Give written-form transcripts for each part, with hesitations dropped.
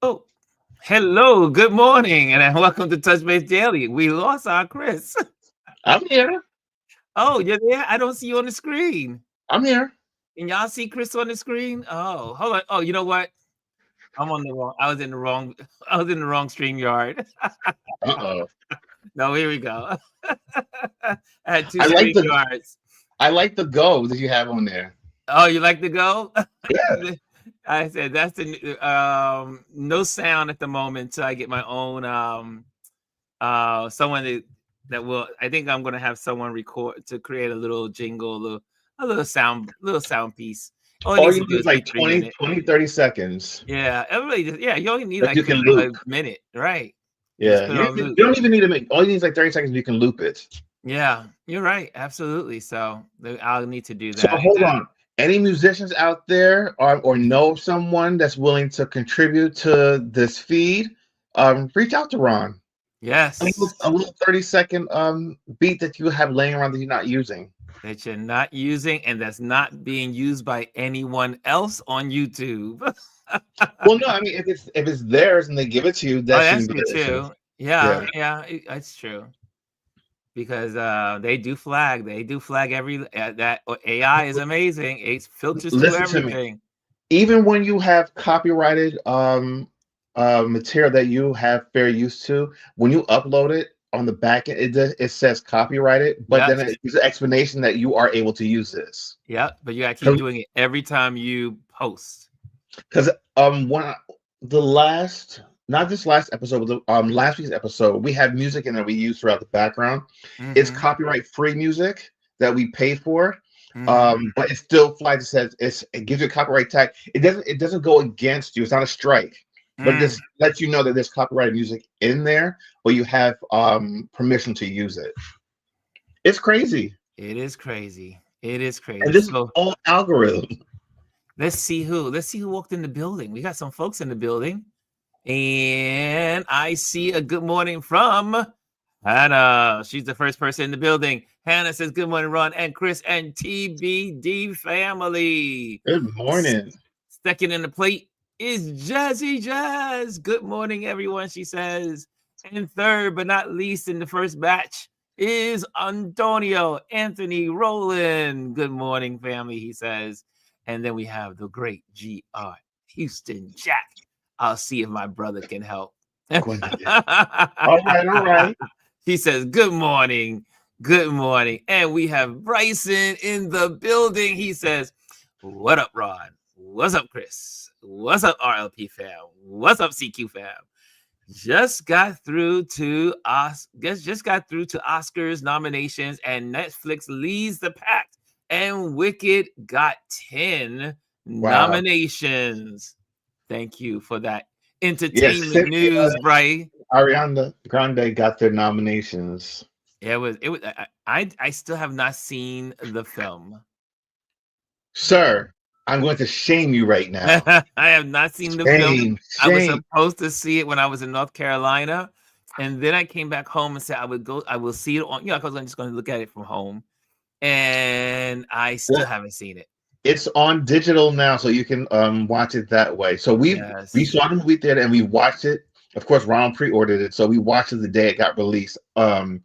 Oh, hello, good morning, and welcome to Touch Base Daily. We lost our Chris. I'm here. Oh, you're there? I don't see you on the screen. I'm here. Can y'all see Chris on the screen? Oh, hold on. Oh, you know what? I'm on the wrong. I was in the wrong. I was in the wrong StreamYard. Uh-oh. No, here we go. I had two I like the StreamYards. I like the go that you have on there. Oh, you like to go? Yeah. I said that's the no sound at the moment until I get my own someone that will. I think I'm gonna have someone record to create a little jingle, a little sound piece. All it All needs you to do need is is be like 3 minutes. 30 seconds. Yeah, everybody just, yeah, you only need That like you can a loop. minute, right? You just Yeah. put it You, on you loop. don't even need to make all you need is like 30 seconds, you can loop it. Yeah, you're right. Absolutely. So I'll need to do So that. hold on. Any musicians out there or know someone that's willing to contribute to this feed, reach out to Ron. Yes. A little 30-second beat that you have laying around that you're not using. That you're not using and that's not being used by anyone else on YouTube. Well, no, I mean if it's theirs and they give it to you, Oh, that that's shouldn't be true an issue. too. Yeah. Yeah, that's true. Because they do flag every that AI is amazing. It filters through Listen to me. everything. Even when you have copyrighted material that you have fair use to, when you upload it on the back end, it says copyrighted, but Yeah, then it gives an explanation that you are able to use this. yeah, but you gotta keep doing it every time you post. Because the last not this last episode, but the last week's episode, we had music in there we use throughout the background. It's Mm-hmm. copyright free music that we pay for. Mm-hmm. But it still flags. It says it gives you a copyright tag. It doesn't go against you. It's not a strike, but it just lets you know that there's copyrighted music in there, but you have permission to use it. It's crazy. It is crazy. It is And crazy. this is So all algorithm. let's see who. Let's see who walked in the building. We got some folks in the building. And I see a good morning from Hannah. She's the first person in the building. Hannah says, good morning, Ron and Chris and TBD family. Good morning. Second in the plate is Jazzy Jazz. Good morning, everyone, she says. And third, but not least in the first batch, is Antonio Anthony Rowland. Good morning, family, he says. And then we have the great GR Houston Jack. I'll see if my brother can help. All right. He says, good morning. Good morning. And we have Bryson in the building. He says, what up, Ron? What's up, Chris? What's up, RLP fam? What's up, CQ fam? Just got through to Oscars nominations, and Netflix leads the pack. And Wicked got 10 nominations. Thank you for that entertainment news, Bryce. Ariana Grande got their nominations. It was. I still have not seen the film. Sir, I'm going to shame you right now. I have not seen the film. I was supposed to see it when I was in North Carolina, and then I came back home and said I will see it on. Because I'm just going to look at it from home, and I still haven't seen it. It's on digital now, so you can watch it that way. So we saw the movie theater and we watched it. Of course, Ron pre-ordered it, so we watched it the day it got released. And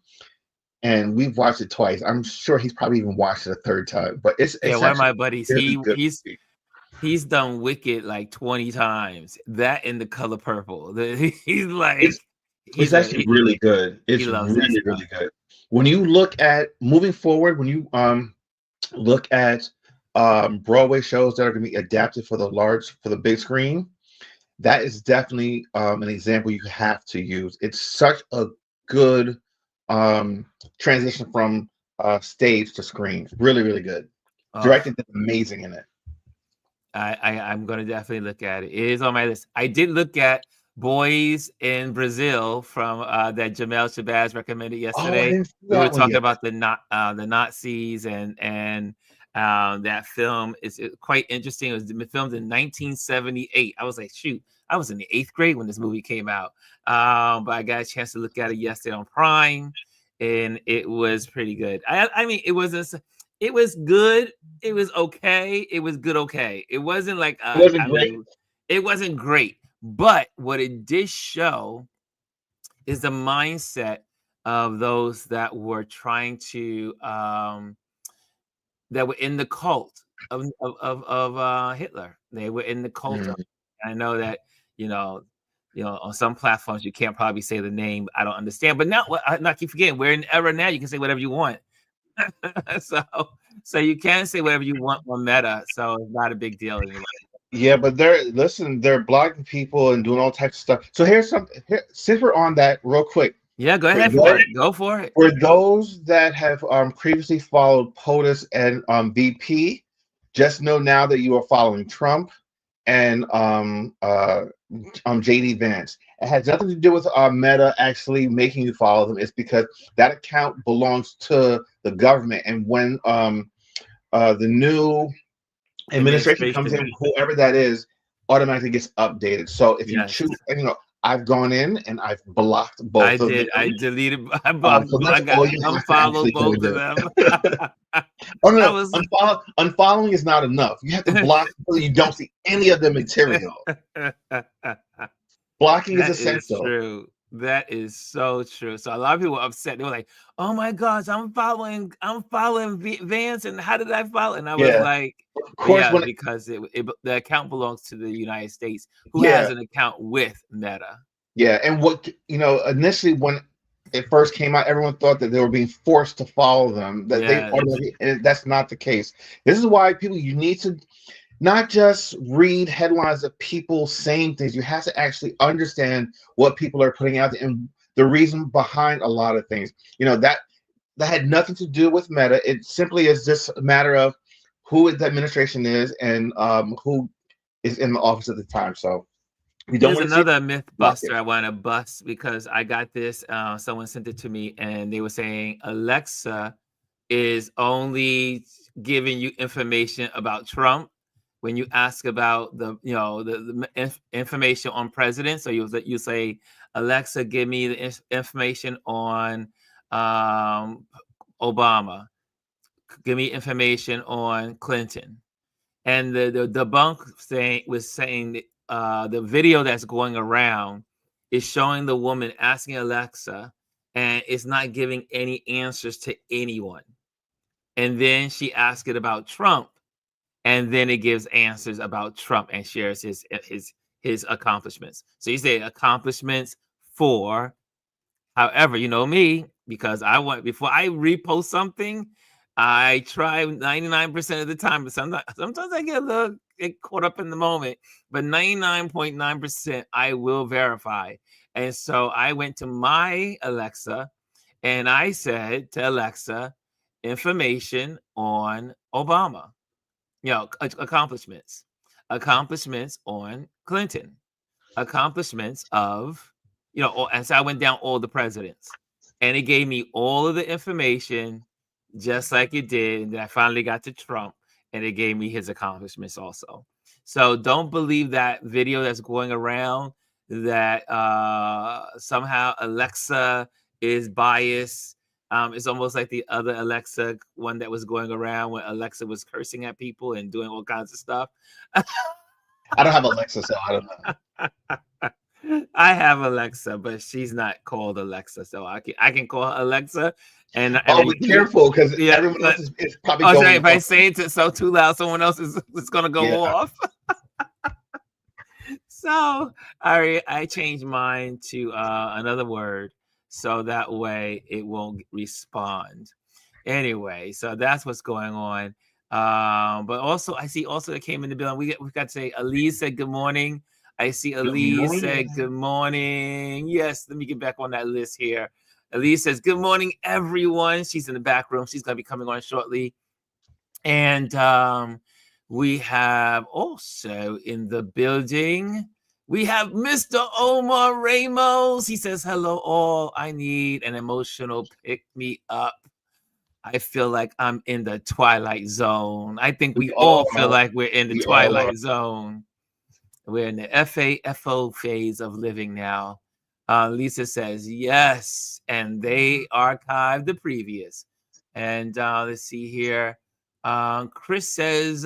we've watched it twice. I'm sure he's probably even watched it a third time. But it's one of my buddies. He's done Wicked like 20 times. That in The Color Purple. He's like, it's actually really good. It's really good. When you look at moving forward, when you look at Broadway shows that are going to be adapted for the big screen, that is definitely an example you have to use. It's such a good transition from stage to screen. Really, really good. Directed is amazing in it. I'm going to definitely look at it. It is on my list. I did look at Boys in Brazil from that Jamel Shabazz recommended yesterday. We were talking about the Nazis and that film is quite interesting. It was filmed in 1978. I was like, shoot, I was in the 8th grade when this movie came out. But I got a chance to look at it yesterday on Prime. and it was pretty good. I mean, it was good. It was okay. It was good. Okay. It wasn't like It wasn't great. It wasn't great. But what it did show is the mindset of those that were trying to that were in the cult of Hitler. They were in the cult. Mm. I know that on some platforms you can't probably say the name. I don't understand, but now not keep forgetting we're in an era now. You can say whatever you want. so you can say whatever you want on Meta. So it's not a big deal anymore. Yeah, but they're blocking people and doing all types of stuff. So here's something. Since we're on that, real quick. Yeah, go ahead for it. Go for it. For those that have previously followed POTUS and BP, just know now that you are following Trump and JD Vance. It has nothing to do with Meta actually making you follow them. It's because that account belongs to the government, and when the new administration comes in, whoever that is, automatically gets updated. So if you choose, I've gone in and I've blocked both of them. I deleted. I unfollowed both of them. Oh no, unfollowing is not enough. You have to block so you don't see any of the material. Blocking is essential. True. That is so true. So a lot of people were upset. They were like, "Oh my gosh, I'm following Vance, and how did I follow?" And I was like, "Of course, because the account belongs to the United States, who has an account with Meta." Yeah, and initially when it first came out, everyone thought that they were being forced to follow them. And that's not the case. This is why you need to not just read headlines of people saying things. You have to actually understand what people are putting out there and the reason behind a lot of things. That had nothing to do with Meta. It simply is just a matter of who the administration is and who is in the office at the time. So there's another myth buster I want to bust because I got this. Someone sent it to me and they were saying Alexa is only giving you information about Trump when you ask about the information on presidents. So you say, Alexa, give me the information on Obama. Give me information on Clinton. And the bunk was saying the video that's going around is showing the woman asking Alexa, and it's not giving any answers to anyone. And then she asked it about Trump, and then it gives answers about Trump and shares his accomplishments. So you say accomplishments for, however, me, because before I repost something, I try 99% of the time, but sometimes I get caught up in the moment, but 99.9% I will verify. And so I went to my Alexa and I said to Alexa, information on Obama. Accomplishments on Clinton, accomplishments of, and so I went down all the presidents and it gave me all of the information just like it did. And then I finally got to Trump and it gave me his accomplishments also. So don't believe that video that's going around that somehow Alexa is biased. It's almost like the other Alexa one that was going around when Alexa was cursing at people and doing all kinds of stuff. I don't have Alexa, so I don't know. I have Alexa, but she's not called Alexa, so I can call her Alexa. And be careful because everyone else is probably going. Sorry, if I say it too loud, someone else is going to go off. So I changed mine to another word. So that way it won't respond. Anyway, so that's what's going on. But also, I see that came in the building. We got to say, Elise said good morning. I see Elise said good morning. Yes, let me get back on that list here. Elise says good morning, everyone. She's in the back room. She's going to be coming on shortly. And we have also in the building, we have Mr. Omar Ramos. He says, hello, all. I need an emotional pick-me-up. I feel like I'm in the twilight zone. I think we all feel like we're in the twilight zone. We're in the FAFO phase of living now. Lisa says yes, and they archived the previous. And let's see here. Chris says,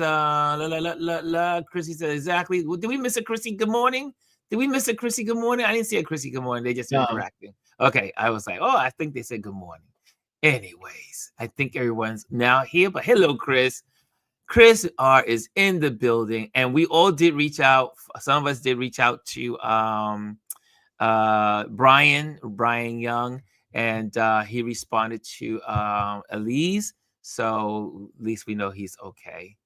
Chrissy says exactly. Did we miss a Chrissy? Good morning. Did we miss a Chrissy? Good morning. I didn't see a Chrissy. Good morning. They just interacting. Okay, I was like, oh, I think they said good morning. Anyways, I think everyone's now here. But hello, Chris. Chris R is in the building, and we all did reach out. Some of us did reach out to Brian Young, and he responded to Elise. So at least we know he's okay.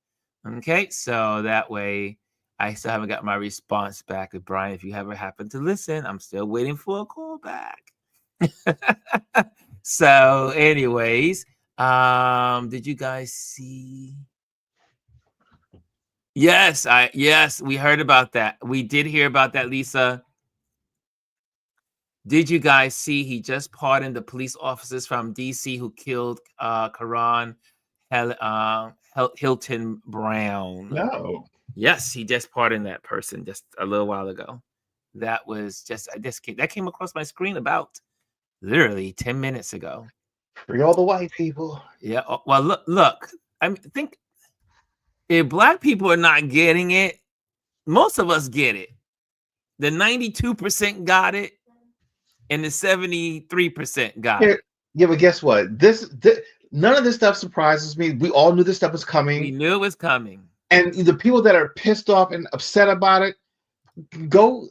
Okay, so that way I still haven't got my response back. With Brian, if you ever happen to listen, I'm still waiting for a call back. So, anyways, did you guys see? Yes, we heard about that. We did hear about that, Lisa. Did you guys see he just pardoned the police officers from DC who killed Karan Hilton Brown? No. Yes, he just pardoned that person just a little while ago. That was that came across my screen about literally 10 minutes ago. Free all the white people. Yeah. Well, look. I think if Black people are not getting it, most of us get it. The 92% got it, and the 73% got it. Yeah, but guess what? This none of this stuff surprises me. We all knew this stuff was coming. We knew it was coming. And the people that are pissed off and upset about it, go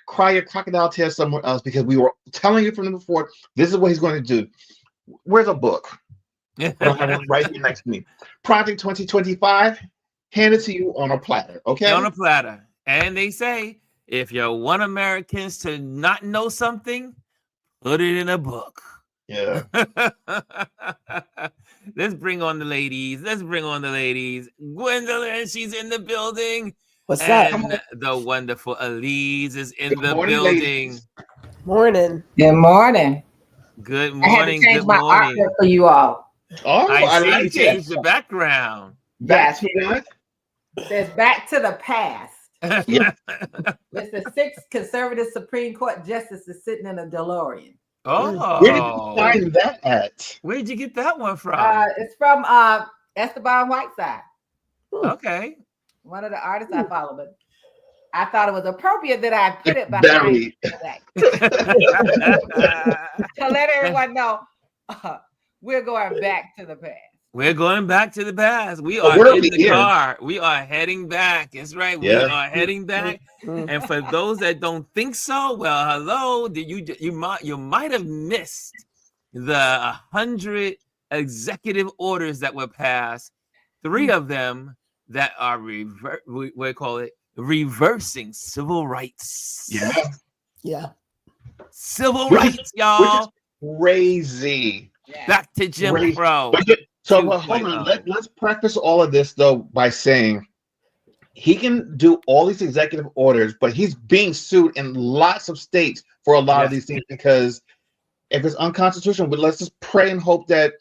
cry your crocodile tears somewhere else, because we were telling you from the before, this is what he's going to do. Where's a book? I have it right here next to me. Project 2025, hand it to you on a platter, okay? On a platter. And they say, if you want Americans to not know something, put it in a book. Yeah. Let's bring on the ladies. Gwendolyn, she's in the building. What's and up? The wonderful Elise is in Good the morning, building. ladies. Morning. Good morning. Good I had morning. to change Good my morning. artwork for you all. Oh, I see like you changed the background. Back to that. It says back to the past. Yeah. It's the 6th conservative Supreme Court justices sitting in a DeLorean. Oh, Where did you find that at? Where'd you get that one from? It's from Esteban Whiteside, Okay. one of the artists I follow, but I thought it was appropriate that I put it behind Very. to let everyone know we're going back to the past. We're going back to the past. We are in the car. We are heading back. That's right. We are heading back. And for those that don't think so, well, hello. You might have missed the 100 executive orders that were passed. 3 of them that are reversing civil rights. Yeah. Civil rights, y'all. Crazy. Yeah. Back to Jim Crow. So hold on. Let's preface all of this though by saying he can do all these executive orders, but he's being sued in lots of states for a lot of these things, because if it's unconstitutional, but let's just pray and hope that.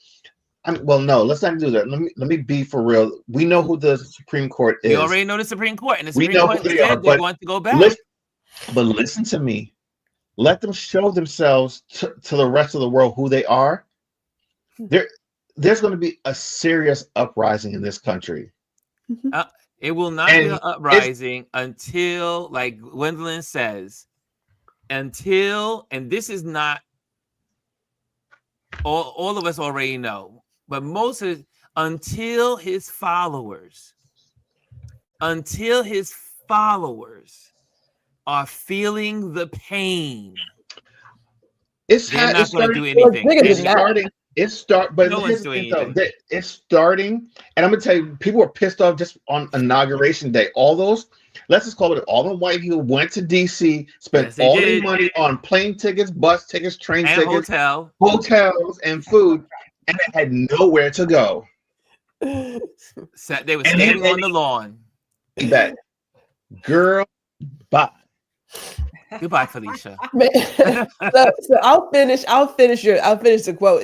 No, let's not do that. Let me be for real. We know who the Supreme Court is. We already know the Supreme Court, and the Supreme know Court who they said are, they want to go back. But listen to me. Let them show themselves to the rest of the world who they are. There's going to be a serious uprising in this country. It will not be an uprising until, like Gwendolyn says, and this is not all of us already know, but until his followers are feeling the pain, they're not going to do anything. It's starting, and I'm gonna tell you, people were pissed off just on Inauguration Day. All the white people went to DC, spent their money on plane tickets, bus tickets, train tickets, hotels, and food, and they had nowhere to go. They were standing on the lawn. That girl, bye. Goodbye, Felicia. so I'll finish the quote.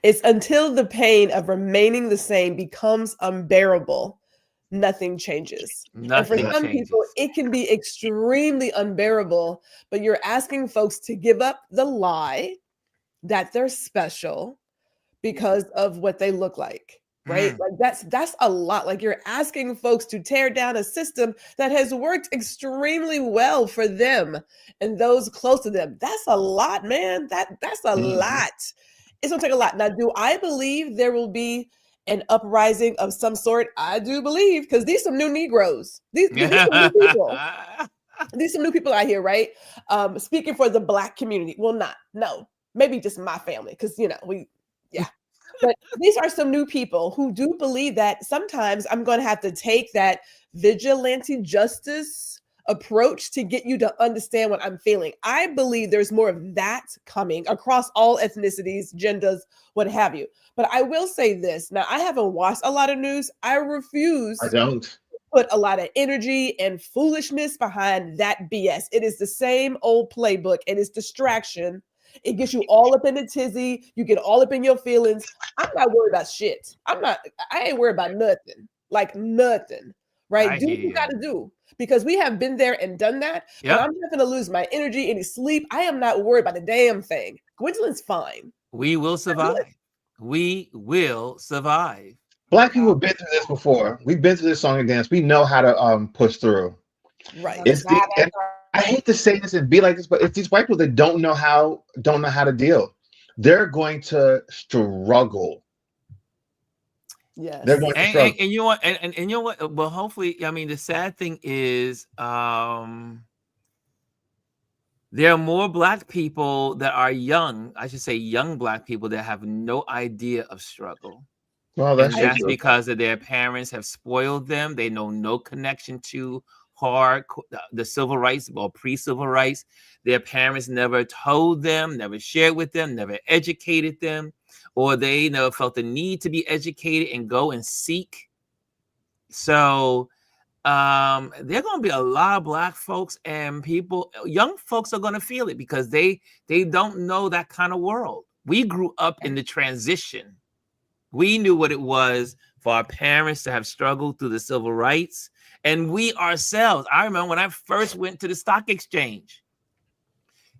It's until the pain of remaining the same becomes unbearable nothing changes. And for Nothing some people, changes. it can be extremely unbearable, but you're asking folks to give up the lie that they're special because of what they look like. Right? Like that's a lot. Like you're asking folks to tear down a system that has worked extremely well for them and those close to them. That's a lot, man. That's a lot. It's gonna take a lot. Now, do I believe there will be an uprising of some sort? I do believe, because these some new Negroes. These some new people. These some new people out here, right? Speaking for the Black community. Well, maybe just my family, because but these are some new people who do believe that sometimes I'm going to have to take that vigilante justice approach to get you to understand what I'm feeling. I believe there's more of that coming across all ethnicities, genders, what have you. But I will say this. Now, I haven't watched a lot of news. I refuse to put a lot of energy and foolishness behind that BS. It is the same old playbook. It is distraction. It gets you all up in the tizzy. You get all up in your feelings. I'm not worried about shit. I ain't worried about nothing. Like nothing. Right? Do what you got to do. Because we have been there and done that. But I'm not going to lose my energy, any sleep. I am not worried about a damn thing. Gwendolyn's fine. We will survive. We will survive. Black people have been through this before. We've been through this song and dance. We know how to push through. Right. I hate to say this and be like this, but it's these white people that don't know how to deal. They're going to struggle. Yes. They're going to struggle. And you know what? And you know what? Well, hopefully, I mean, the sad thing is there are more Black people that are young, I should say young Black people that have no idea of struggle. Well, that's because of their parents have spoiled them. They know no connection to the civil rights or pre-civil rights. Their parents never told them, never shared with them, never educated them, or they never felt the need to be educated and go and seek. So there are going to be a lot of Black folks and people, young folks are going to feel it because they don't know that kind of world. We grew up in the transition. We knew what it was for our parents to have struggled through the civil rights. And we ourselves, I remember when I first went to the stock exchange,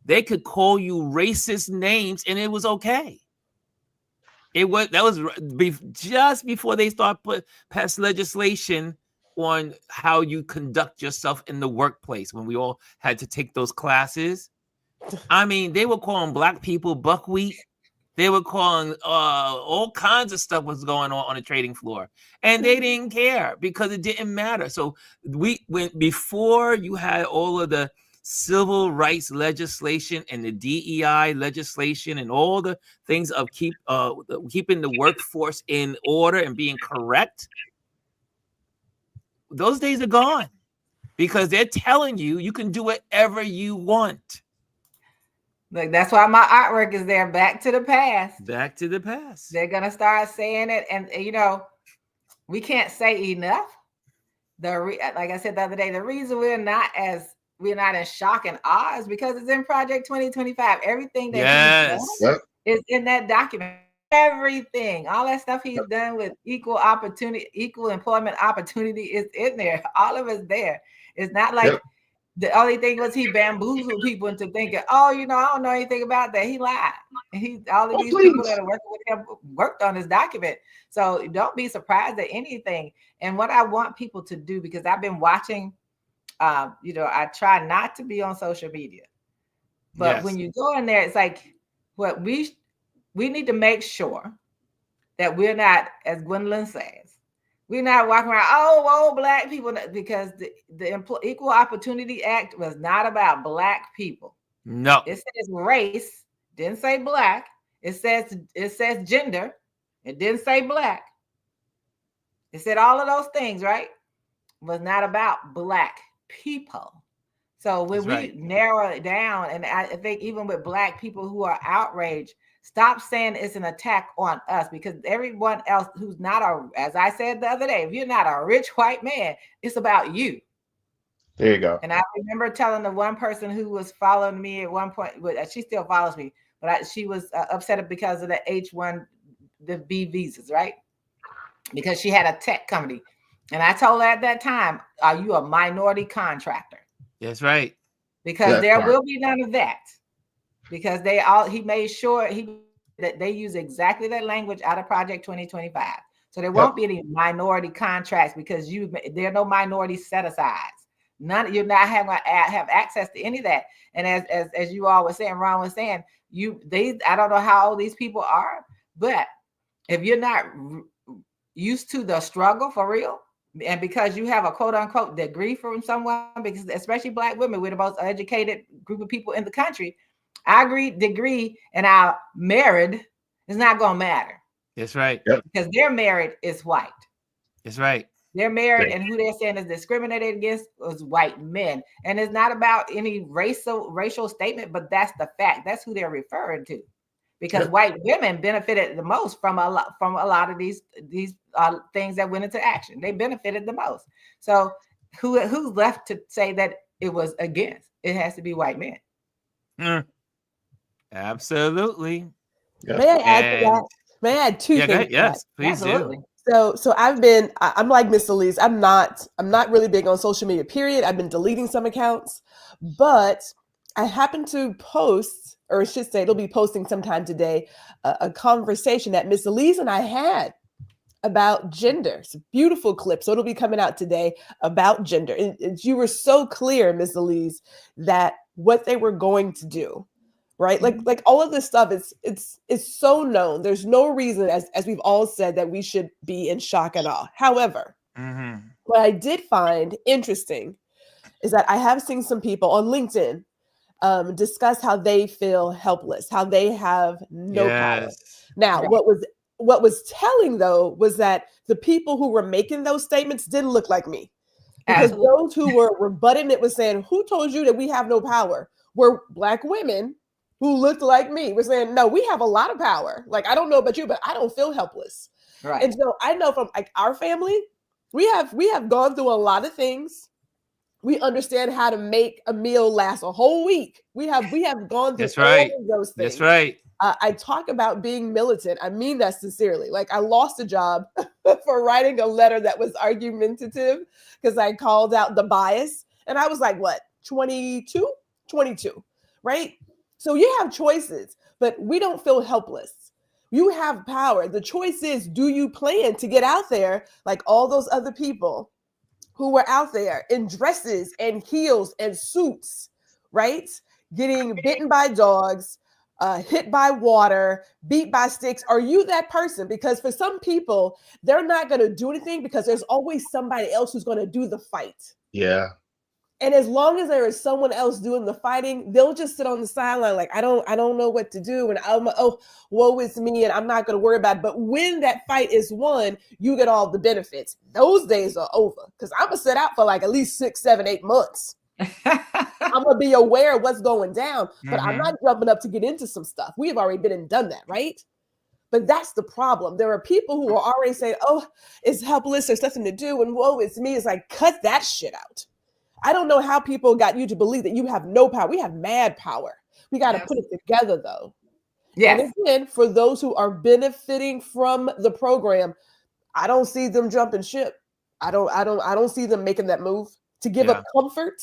they could call you racist names and it was okay. That was just before they pass legislation on how you conduct yourself in the workplace, when we all had to take those classes. I mean, they were calling Black people buckwheat. They were calling all kinds of stuff was going on the trading floor, and they didn't care because it didn't matter. So before you had all of the civil rights legislation and the DEI legislation and all the things of keeping the workforce in order and being correct, those days are gone because they're telling you can do whatever you want. Like, that's why my artwork is there. Back to the past. Back to the past. They're gonna start saying it, and we can't say enough. Like I said the other day, the reason we're not in shock and awe is because it's in Project 2025. Everything that he's done is in that document. Everything, all that stuff he's done with equal employment opportunity is in there. All of it's there. It's not like. The only thing was he bamboozled people into thinking, I don't know anything about that. He lied. All of these people that are working with him worked on this document. So don't be surprised at anything. And what I want people to do, because I've been watching, I try not to be on social media. But when you go in there, it's like what we need to make sure that we're not, as Gwendolyn says, we're not walking around, Black people, because the Equal Opportunity Act was not about Black people. No. It says race, didn't say Black. It says gender, it didn't say Black. It said all of those things, right? It was not about Black people. So when we narrow it down, and I think even with Black people who are outraged, stop saying it's an attack on us, because everyone else who's not as I said the other day, if you're not a rich white man, it's about you. There you go. And I remember telling the one person who was following me at one point, she still follows me, but she was upset because of the H-1B visas, right? Because she had a tech company. And I told her at that time, are you a minority contractor? That's right. Because there will be none of that. Because he made sure that they use exactly that language out of Project 2025. So there won't be any minority contracts because there are no minority set-asides. None, you're not have access to any of that. And as you all were saying, Ron was saying, I don't know how old these people are, but if you're not used to the struggle for real, and because you have a quote unquote degree from someone, because especially Black women, we're the most educated group of people in the country, our degree and our married is not going to matter. That's right. Because their married is white. That's right. They're married, and who they're saying is discriminated against is white men. And it's not about any racial statement, but that's the fact. That's who they're referring to. Because white women benefited the most from a lot of these things that went into action. They benefited the most. So who's left to say that it was against? It has to be white men. Absolutely. May I add to that? May I add two things? Yes, please do. So I'm like Miss Elise. I'm not really big on social media, period. I've been deleting some accounts, but I happen to post, or I should say it'll be posting sometime today, a conversation that Miss Elise and I had about gender. It's a beautiful clip. So it'll be coming out today about gender. And you were so clear, Miss Elise, that what they were going to do, right? Like all of this stuff, it's so known. There's no reason, as we've all said, that we should be in shock and awe. However, what I did find interesting is that I have seen some people on LinkedIn discuss how they feel helpless, how they have no power. Now, what was telling though was that the people who were making those statements didn't look like me, because those who were rebutting it was saying, "Who told you that we have no power?" Were Black women who looked like me. We're saying, "No, we have a lot of power. Like, I don't know about you, but I don't feel helpless." Right. And so I know from like our family, we have gone through a lot of things. We understand how to make a meal last a whole week. We have gone through all of those things. That's right. I talk about being militant. I mean that sincerely. Like, I lost a job for writing a letter that was argumentative because I called out the bias. And I was like, what, 22, right? So you have choices, but we don't feel helpless. You have power. The choice is, do you plan to get out there like all those other people who were out there in dresses and heels and suits, right? Getting bitten by dogs, hit by water, beat by sticks. Are you that person? Because for some people, they're not going to do anything because there's always somebody else who's going to do the fight. Yeah. And as long as there is someone else doing the fighting, they'll just sit on the sideline like, I don't know what to do. And woe is me, and I'm not going to worry about it. But when that fight is won, you get all the benefits. Those days are over, because I'm going to sit out for like at least 6, 7, 8 months. I'm going to be aware of what's going down, but I'm not jumping up to get into some stuff. We have already been and done that, right? But that's the problem. There are people who are already saying, oh, it's helpless, there's nothing to do, and woe is me. It's like, cut that shit out. I don't know how people got you to believe that you have no power. We have mad power. We got to put it together, though. Yes. And again, for those who are benefiting from the program, I don't see them jumping ship. I don't see them making that move to give up comfort,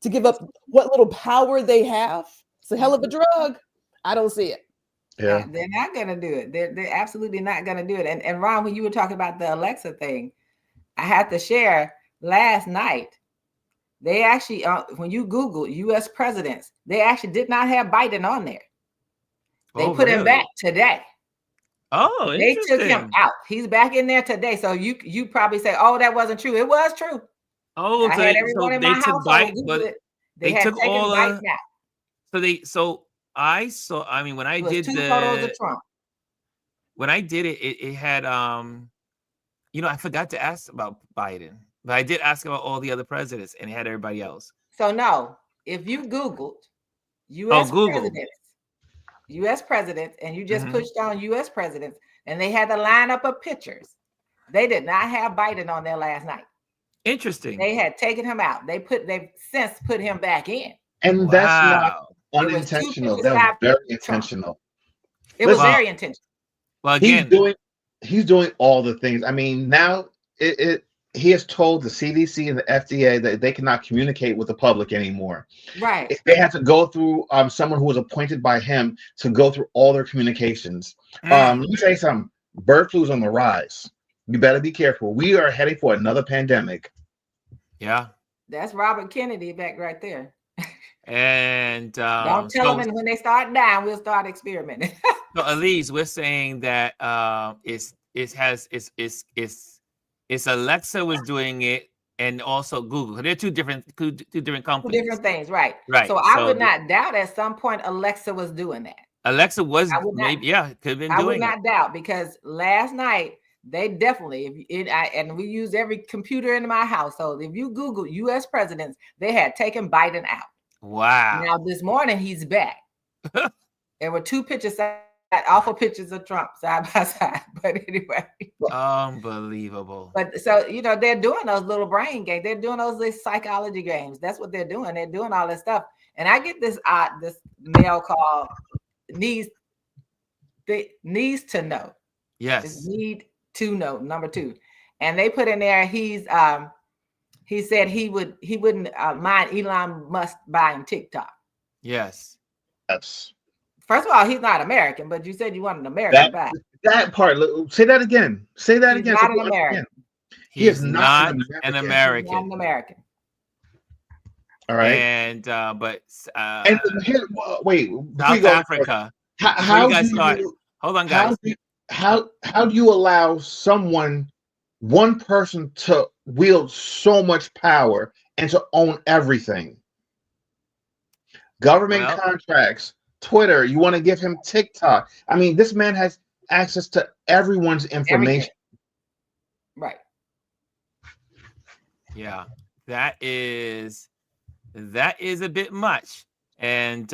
to give up what little power they have. It's a hell of a drug. I don't see it. Yeah, they're not going to do it. They're absolutely not going to do it. And Ron, when you were talking about the Alexa thing, I had to share last night. They actually, when you Google U.S. presidents, they actually did not have Biden on there. They put him back today. Oh, they took him out. He's back in there today. So you probably say, "Oh, that wasn't true." It was true. Oh, I had everyone in my household Google it. They took all Biden out. I saw. I mean, when I did two photos of Trump. When I did it, it had I forgot to ask about Biden. But I did ask about all the other presidents, and it had everybody else. So no, if you Googled U.S. presidents, and you just pushed on U.S. presidents, and they had a lineup of pictures, they did not have Biden on there last night. Interesting. They had taken him out. They've since put him back in. And that's not unintentional. That was very intentional. It was very intentional. Well, again, he's doing all the things. I mean, now he has told the CDC and the FDA that they cannot communicate with the public anymore. Right. If they have to go through someone who was appointed by him to go through all their communications. Let me tell you something. Bird flu is on the rise. You better be careful. We are heading for another pandemic. Yeah. That's Robert Kennedy back right there. And don't tell them when they start dying, we'll start experimenting. So Elise, we're saying that it's Alexa was doing it, and also Google. They're two different companies. Two different things, right? Right. So I would not doubt at some point Alexa was doing that. Alexa was maybe, yeah, could have been doing it. I would not doubt, because last night they definitely, and we use every computer in my household. If you Google U.S. presidents, they had taken Biden out. Wow. Now this morning he's back. There were two pictures, awful pictures of Trump side by side. But anyway. Unbelievable. But so, they're doing those little brain games. They're doing those psychology games. That's what they're doing. They're doing all this stuff. And I get this mail call, needs to know. Yes. Need to know, number 2. And they put in there, he said he wouldn't mind Elon Musk buying TikTok. Yes. That's first of all, he's not American, but you said you want an American back. That part. Say that again. Say that again. Not an American. He is not an American. He's not an American. All right. And but and here, wait. South Africa. How do you, hold on, guys. How do you allow one person to wield so much power and to own everything? Government contracts, Twitter, you want to give him TikTok. I mean, this man has access to everyone's information. Everything. Right. Yeah, that is a bit much. And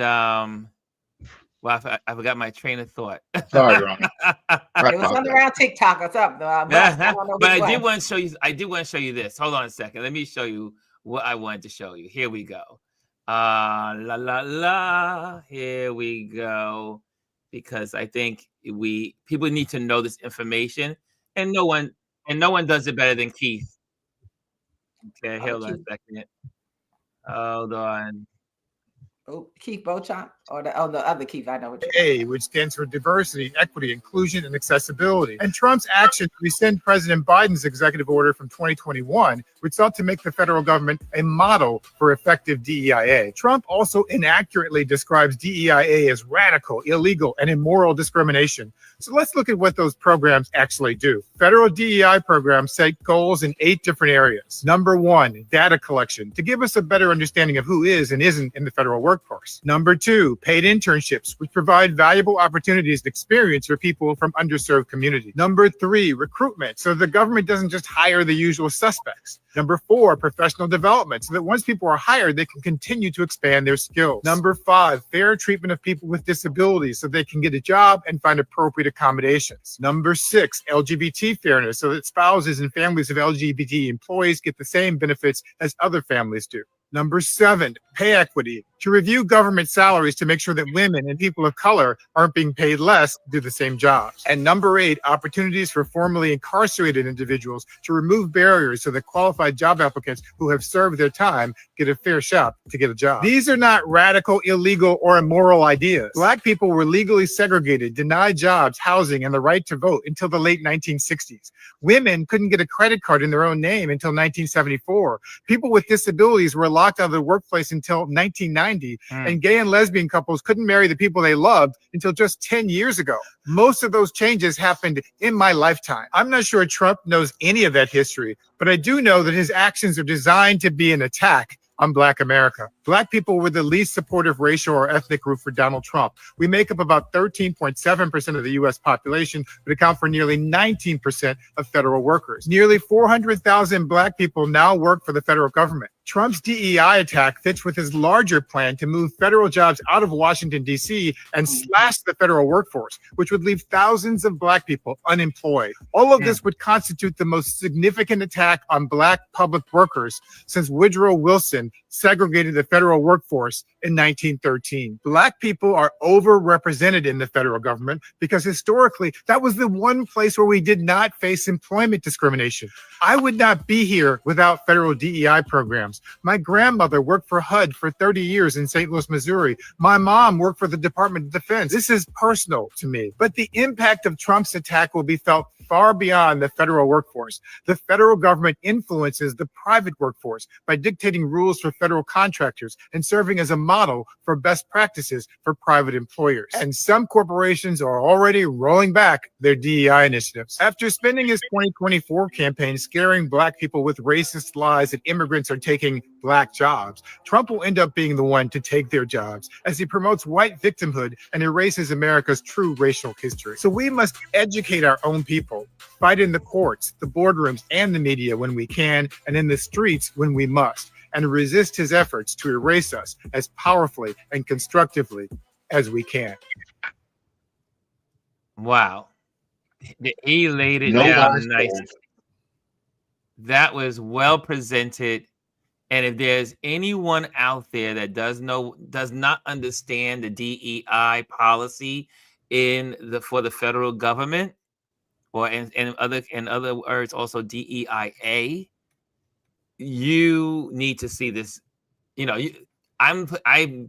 well, I forgot my train of thought. Sorry, Ron. It was something around TikTok or something. But I did want to show you. I did want to show you this. Hold on a second. Let me show you what I wanted to show you. Here we go. La la la. Here we go. Because I think people need to know this information, and no one does it better than Keith. Okay, hold on a second. Hold on. Oh, Keith Beauchamp, or the other Keith, I know what you're DEI, which stands for Diversity, Equity, Inclusion, and Accessibility. And Trump's action to rescind President Biden's executive order from 2021, which sought to make the federal government a model for effective DEIA. Trump also inaccurately describes DEIA as radical, illegal, and immoral discrimination. So let's look at what those programs actually do. Federal DEI programs set goals in 8 different areas. Number 1, data collection, to give us a better understanding of who is and isn't in the federal workforce. Number 2, paid internships, which provide valuable opportunities and experience for people from underserved communities. Number 3, recruitment, so the government doesn't just hire the usual suspects. Number 4, professional development, so that once people are hired, they can continue to expand their skills. Number 5, fair treatment of people with disabilities, so they can get a job and find appropriate accommodations. Number 6, LGBT fairness, so that spouses and families of LGBT employees get the same benefits as other families do. Number 7, pay equity, to review government salaries to make sure that women and people of color aren't being paid less to do the same jobs. And number 8, opportunities for formerly incarcerated individuals to remove barriers so that qualified job applicants who have served their time get a fair shot to get a job. These are not radical, illegal, or immoral ideas. Black people were legally segregated, denied jobs, housing, and the right to vote until the late 1960s. Women couldn't get a credit card in their own name until 1974. People with disabilities were locked out of the workplace until 1990, and gay and lesbian couples couldn't marry the people they loved until just 10 years ago. Most of those changes happened in my lifetime. I'm not sure Trump knows any of that history, but I do know that his actions are designed to be an attack on Black America. Black people were the least supportive racial or ethnic group for Donald Trump. We make up about 13.7% of the U.S. population, but account for nearly 19% of federal workers. Nearly 400,000 Black people now work for the federal government. Trump's DEI attack fits with his larger plan to move federal jobs out of Washington, D.C. and slash the federal workforce, which would leave thousands of Black people unemployed. All of this would constitute the most significant attack on Black public workers since Woodrow Wilson segregated the federal workforce in 1913. Black people are overrepresented in the federal government because historically that was the one place where we did not face employment discrimination. I would not be here without federal DEI programs. My grandmother worked for HUD for 30 years in St. Louis, Missouri. My mom worked for the Department of Defense. This is personal to me. But the impact of Trump's attack will be felt far beyond the federal workforce. The federal government influences the private workforce by dictating rules for federal contractors and serving as a model for best practices for private employers. And some corporations are already rolling back their DEI initiatives. After spending his 2024 campaign scaring Black people with racist lies that immigrants are taking Black jobs, Trump will end up being the one to take their jobs as he promotes white victimhood and erases America's true racial history. So we must educate our own people, fight in the courts, the boardrooms, and the media when we can, and in the streets when we must, and resist his efforts to erase us as powerfully and constructively as we can. Wow. He laid it down nice. That was well presented. And if there's anyone out there that does not understand the DEI policy for the federal government, or in other words, also DEIA, you need to see this. I'm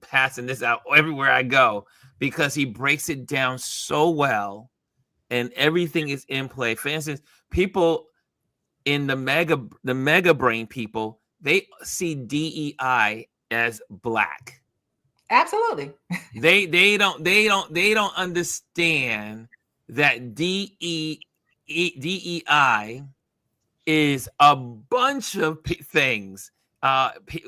passing this out everywhere I go because he breaks it down so well, and everything is in play. For instance, people in the mega brain people, they see DEI as Black. Absolutely. They don't understand that DEI is a bunch of things.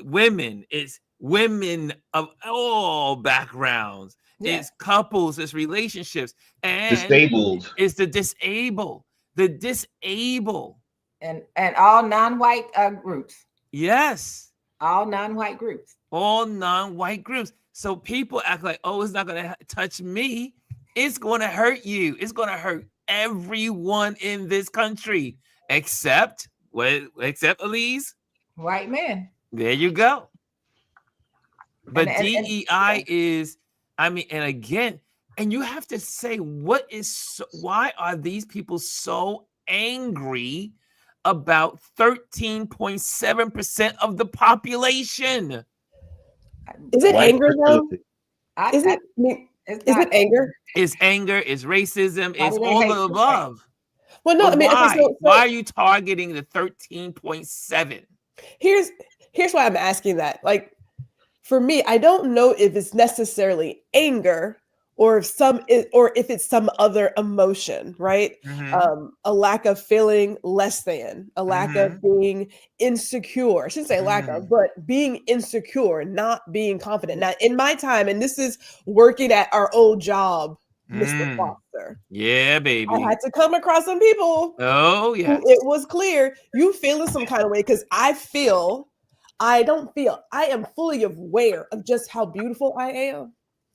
Women, it's women of all backgrounds. Yeah. It's couples, it's relationships, and disabled. It's the disabled, and all non-white groups. Yes, all non-white groups. So people act like, oh, it's not going to touch me. It's going to hurt you. It's going to hurt everyone in this country, except Elise, white men. There you go. But DEI is, and again, and you have to say, why are these people so angry about 13.7% of the population? Is it anger though? Is it anger? It's anger, it's racism, it's all of the above. Well, no, why are you targeting the 13.7? Here's why I'm asking that. Like, for me, I don't know if it's necessarily anger or if it's some other emotion, right? Mm-hmm. A lack of feeling less than, a lack of being insecure. I shouldn't say lack of, but being insecure, not being confident. Now, in my time, and this is working at our old job, Mr. Foster. Yeah, baby. I had to come across some people. Oh, yeah. It was clear you feeling some kind of way because I am fully aware of just how beautiful I am.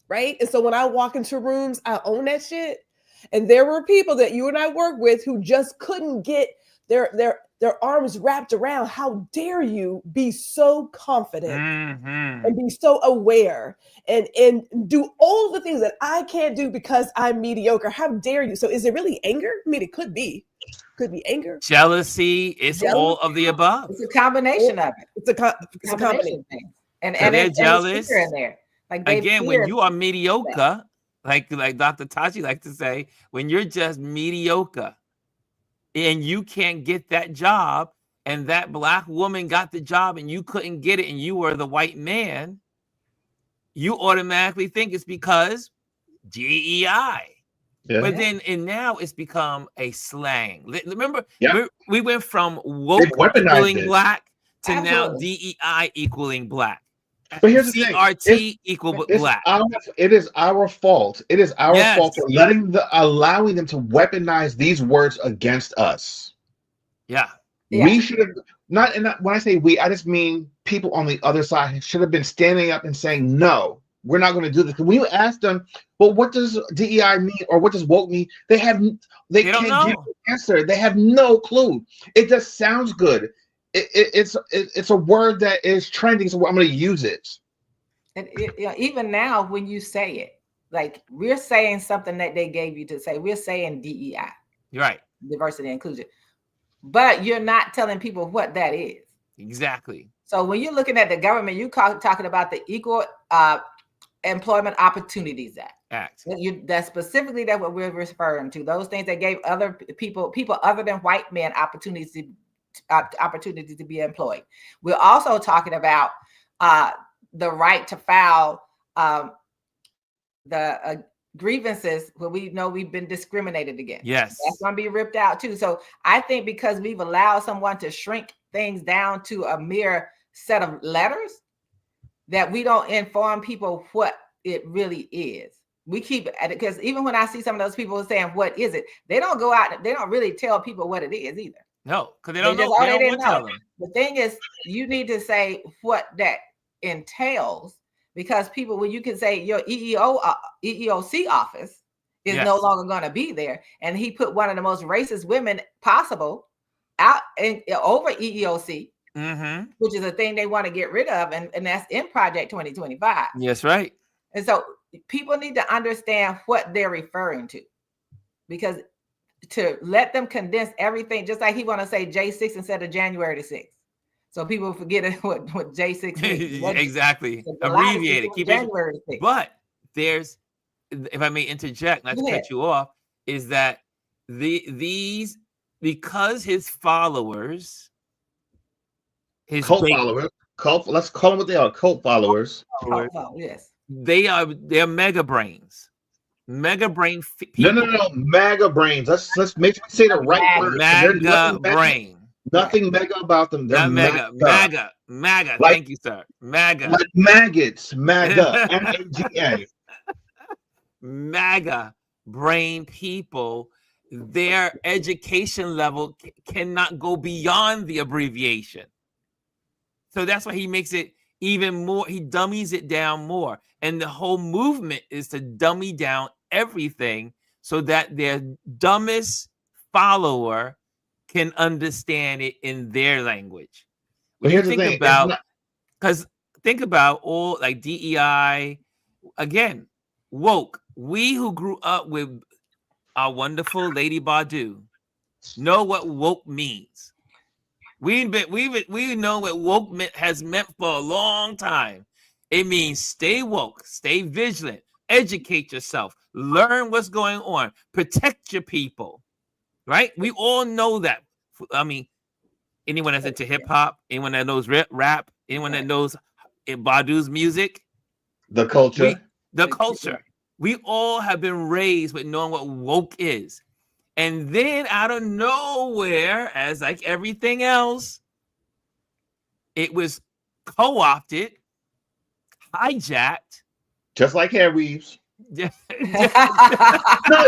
Right. And so when I walk into rooms, I own that shit. And there were people that you and I work with who just couldn't get their arms wrapped around. How dare you be so confident and be so aware and do all the things that I can't do because I'm mediocre. How dare you? So is it really anger? I mean, it could be. Could be anger. Jealousy. It's all of the above. It's a combination of it. It's a combination thing. And they're jealous. In there. Like again, when you are mediocre, like Dr. Tachi likes to say, when you're just mediocre and you can't get that job, and that Black woman got the job and you couldn't get it, and you were the white man, you automatically think it's because DEI. Yeah. But then, and now it's become a slang. Remember, we went from woke equaling Black to now DEI equaling Black. But here's the thing: CRT equal Black. It is our fault. It is our fault for allowing them to weaponize these words against us. Yeah. We should have. when I say we, I just mean people on the other side should have been standing up and saying, no, we're not going to do this. When you ask them, well, what does DEI mean or what does woke mean? They can't give an answer. They have no clue. It just sounds good. It's a word that is trending, so I'm going to use it. And even now, when you say it, like we're saying something that they gave you to say, we're saying DEI, You're right? Diversity and inclusion, but you're not telling people what that is. Exactly. So when you're looking at the government, you talking about the Equal Employment Opportunities Act. That's specifically what we're referring to. Those things that gave other people other than white men opportunities to be employed. We're also talking about the right to file the grievances where we know we've been discriminated against. Yes, that's going to be ripped out too. So I think because we've allowed someone to shrink things down to a mere set of letters, that we don't inform people what it really is. We keep it, because even when I see some of those people saying, what is it? They don't go out, they don't really tell people what it is either. No, because they don't know. They don't want to tell them. The thing is, you need to say what that entails, because people, when you can say your EEOC office is no longer going to be there, and he put one of the most racist women possible out over EEOC, which is a thing they want to get rid of, and that's in Project 2025. Yes, right. And so people need to understand what they're referring to, because to let them condense everything, just like he want to say J6 instead of January the 6th. So people forget what J6 is. Exactly. Abbreviated. Keep January it. But there's, if I may interject, not to cut you off, is that these, because his followers, his cult followers, let's call them what they are, cult followers. Yes. They're mega brains. Mega brain people. No, mega brains. Let's make sure we say the right word. Mega brain. Nothing mega about them. They're MAGA. Like, thank you, sir. MAGA. Like maggots. MAGA. MAGA. MAGA brain people, their education level cannot go beyond the abbreviation. So that's why he makes it even more, he dummies it down more. And the whole movement is to dummy down everything so that their dumbest follower can understand it in their language. When you think about, because think about all like DEI, again, woke. We who grew up with our wonderful Lady Badu know what woke means. We know what woke has meant for a long time. It means stay woke, stay vigilant, educate yourself, learn what's going on, protect your people. Right? We all know that. I mean, anyone that's into hip hop, anyone that knows rap, anyone that knows Badu's music, the culture, we all have been raised with knowing what woke is. And then out of nowhere, as like everything else, it was co-opted, hijacked, just like hair weaves. Yeah. No,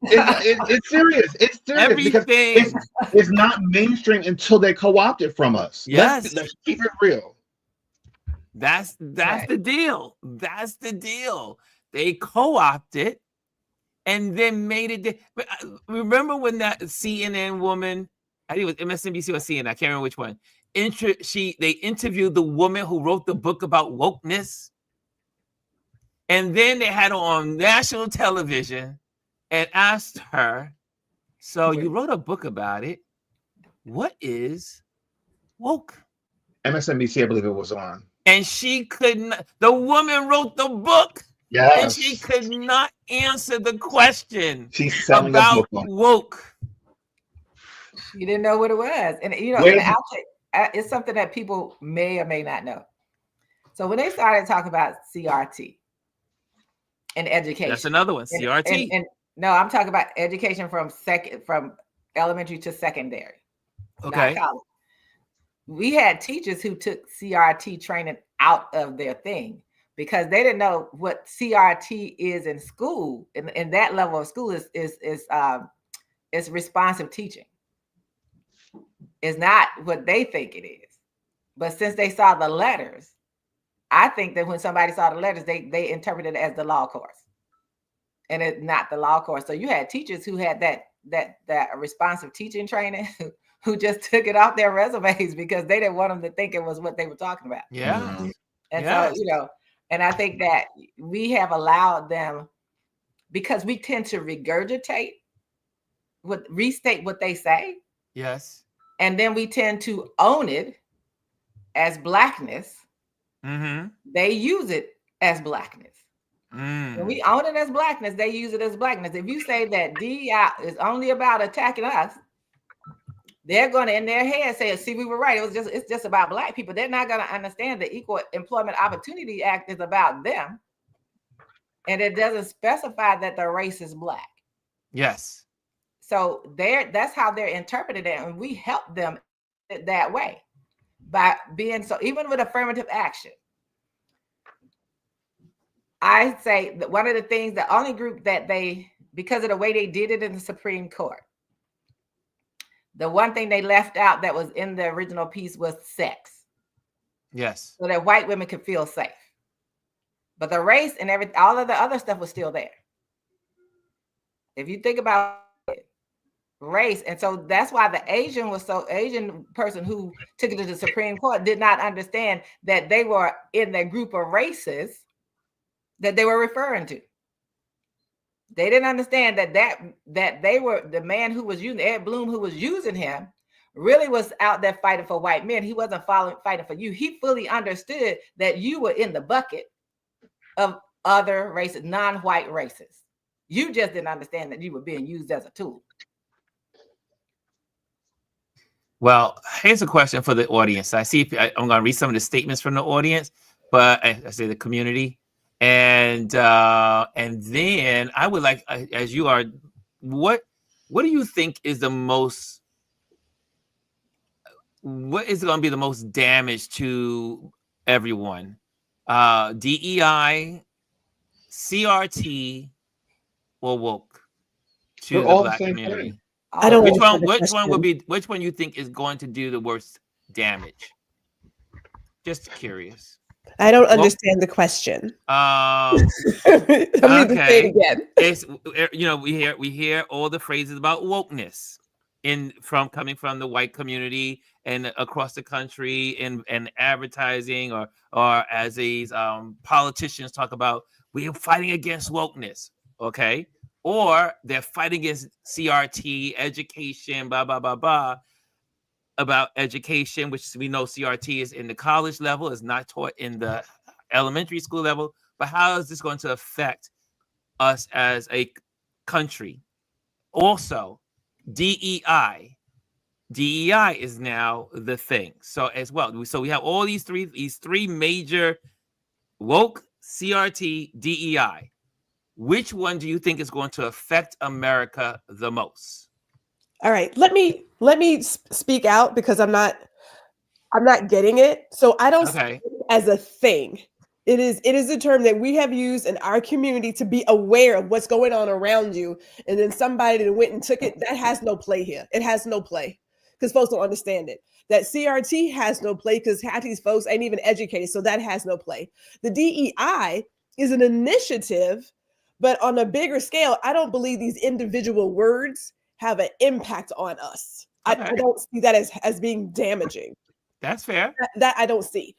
it's serious. It's serious. Everything. Because it's not mainstream until they co-opt it from us. Yes, let's keep it real. That's the deal. That's the deal. They co-opt it and then made it. Remember when that CNN woman, I think it was MSNBC or CNN, I can't remember which one. They interviewed the woman who wrote the book about wokeness. And then they had her on national television and asked her, so you wrote a book about it. What is woke? MSNBC, I believe it was on. And she couldn't, the woman wrote the book. Yes. And she could not answer the question about woke. She didn't know what it was. And you know, it's something that people may or may not know. So when they started talking about CRT, and education. That's another one. CRT. And no, I'm talking about education from elementary to secondary. Okay. We had teachers who took CRT training out of their thing because they didn't know what CRT is in school. And that level of school is responsive teaching. is not what they think it is. But since they saw the letters, I think that when somebody saw the letters, they interpreted it as the law course, and it's not the law course. So you had teachers who had that responsive teaching training who just took it off their resumes because they didn't want them to think it was what they were talking about. Yeah. And so, and I think that we have allowed them, because we tend to regurgitate, restate what they say. Yes. And then we tend to own it as Blackness. Mm-hmm. They use it as Blackness. When we own it as Blackness, they use it as Blackness. If you say that DEI is only about attacking us, they're going to, in their head, say, see, we were right. It's just about Black people. They're not going to understand the Equal Employment Opportunity Act is about them. And it doesn't specify that the race is Black. Yes. So that's how they're interpreted it. And we help them that way by being so, even with affirmative action. I say that one of the things, the only group that because of the way they did it in the Supreme Court, the one thing they left out that was in the original piece was sex. Yes. So that white women could feel safe. But the race and all of the other stuff was still there. If you think about it, race, and so that's why the Asian person who took it to the Supreme Court did not understand that they were in the group of races that they were referring to. They didn't understand that they were, the man who was using Ed Bloom, who was using him, really was out there fighting for white men. He wasn't fighting for you. He fully understood that you were in the bucket of other races, non-white races. You just didn't understand that you were being used as a tool. Well, here's a question for the audience. I see I'm going to read some of the statements from the audience, but I say the community. And then I would like, as you are, what do you think is what is going to be the most damage to everyone? DEI, CRT, or woke to They're the all Black the same community? thing. I don't. Which one you think is going to do the worst damage? Just curious. I don't understand the question. Okay. Say it again. It's we hear all the phrases about wokeness coming from the white community and across the country and advertising or as these politicians talk about, we're fighting against wokeness. Okay. Or they're fighting against CRT, education, blah, blah, blah, blah, about education, which we know CRT is in the college level, is not taught in the elementary school level. But how is this going to affect us as a country? Also, DEI is now the thing. So as well, so we have all these three major: woke, CRT, DEI. Which one do you think is going to affect America the most? All right, let me speak out because I'm not getting it. So I don't see it as a thing. It is a term that we have used in our community to be aware of what's going on around you. And then somebody that went and took it, that has no play here. It has no play because folks don't understand it. That CRT has no play because half these folks ain't even educated. So that has no play. The DEI is an initiative, but on a bigger scale, I don't believe these individual words have an impact on us. Okay. I don't see that as being damaging. That's fair. That I don't see.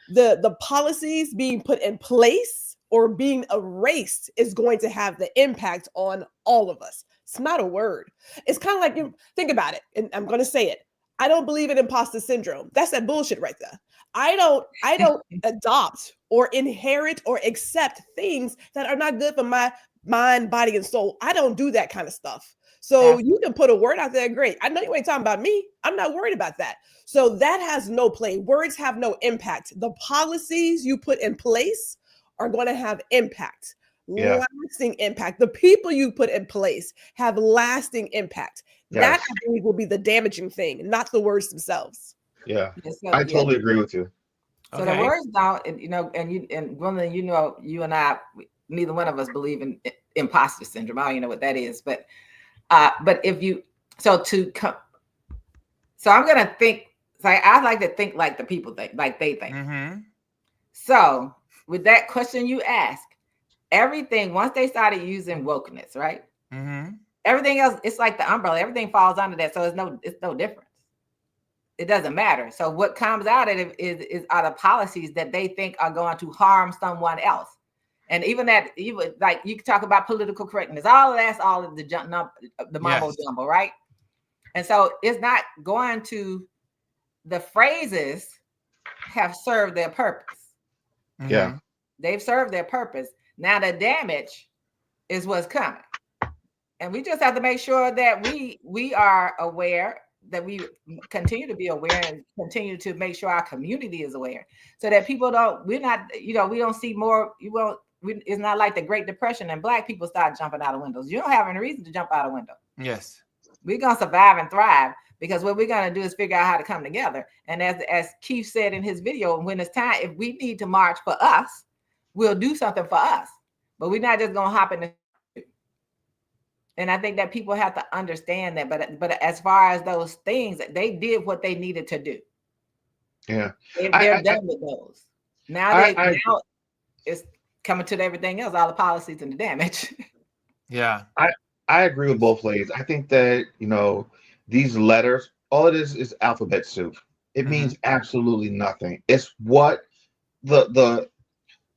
The policies being put in place or being erased is going to have the impact on all of us. It's not a word. It's kind of like, you think about it, and I'm going to say it. I don't believe in imposter syndrome. That's that bullshit right there. I don't adopt or inherit or accept things that are not good for my mind, body, and soul. I don't do that kind of stuff. So you can put a word out there, great. I know you ain't talking about me. I'm not worried about that. So that has no play. Words have no impact. The policies you put in place are going to have impact, lasting impact. The people you put in place have lasting impact. Yes. That I believe will be the damaging thing, not the words themselves. Yeah, I totally agree with you. So the words don't, and Gwendolyn, you and I, neither one of us believe in imposter syndrome. I don't even know what that is, but if you, So I'm gonna think. Like I like to think like the people think, like they think. So with that question you ask, everything once they started using wokeness, right? Everything else, it's like the umbrella. Everything falls under that, so it's no difference. It doesn't matter. So what comes out of it is are the policies that they think are going to harm someone else. And even like you can talk about political correctness, all of that's all of the mumbo jumbo, right? And so it's not going to, the phrases have served their purpose. Yeah. They've served their purpose. Now the damage is what's coming. And we just have to make sure that we are aware, that we continue to be aware and continue to make sure our community is aware, so that people we don't see more. It's not like the Great Depression and Black people start jumping out of windows. You don't have any reason to jump out a window. Yes. We're going to survive and thrive, because what we're going to do is figure out how to come together. And as Keith said in his video, when it's time, if we need to march for us, we'll do something for us. But we're not just going to hop in the. And I think that people have to understand that. But as far as those things, they did what they needed to do. Yeah. They're done with those. Now it's coming to everything else, all the policies and the damage. Yeah. I agree with both ways. I think that, these letters, all it is alphabet soup. It means absolutely nothing. It's what the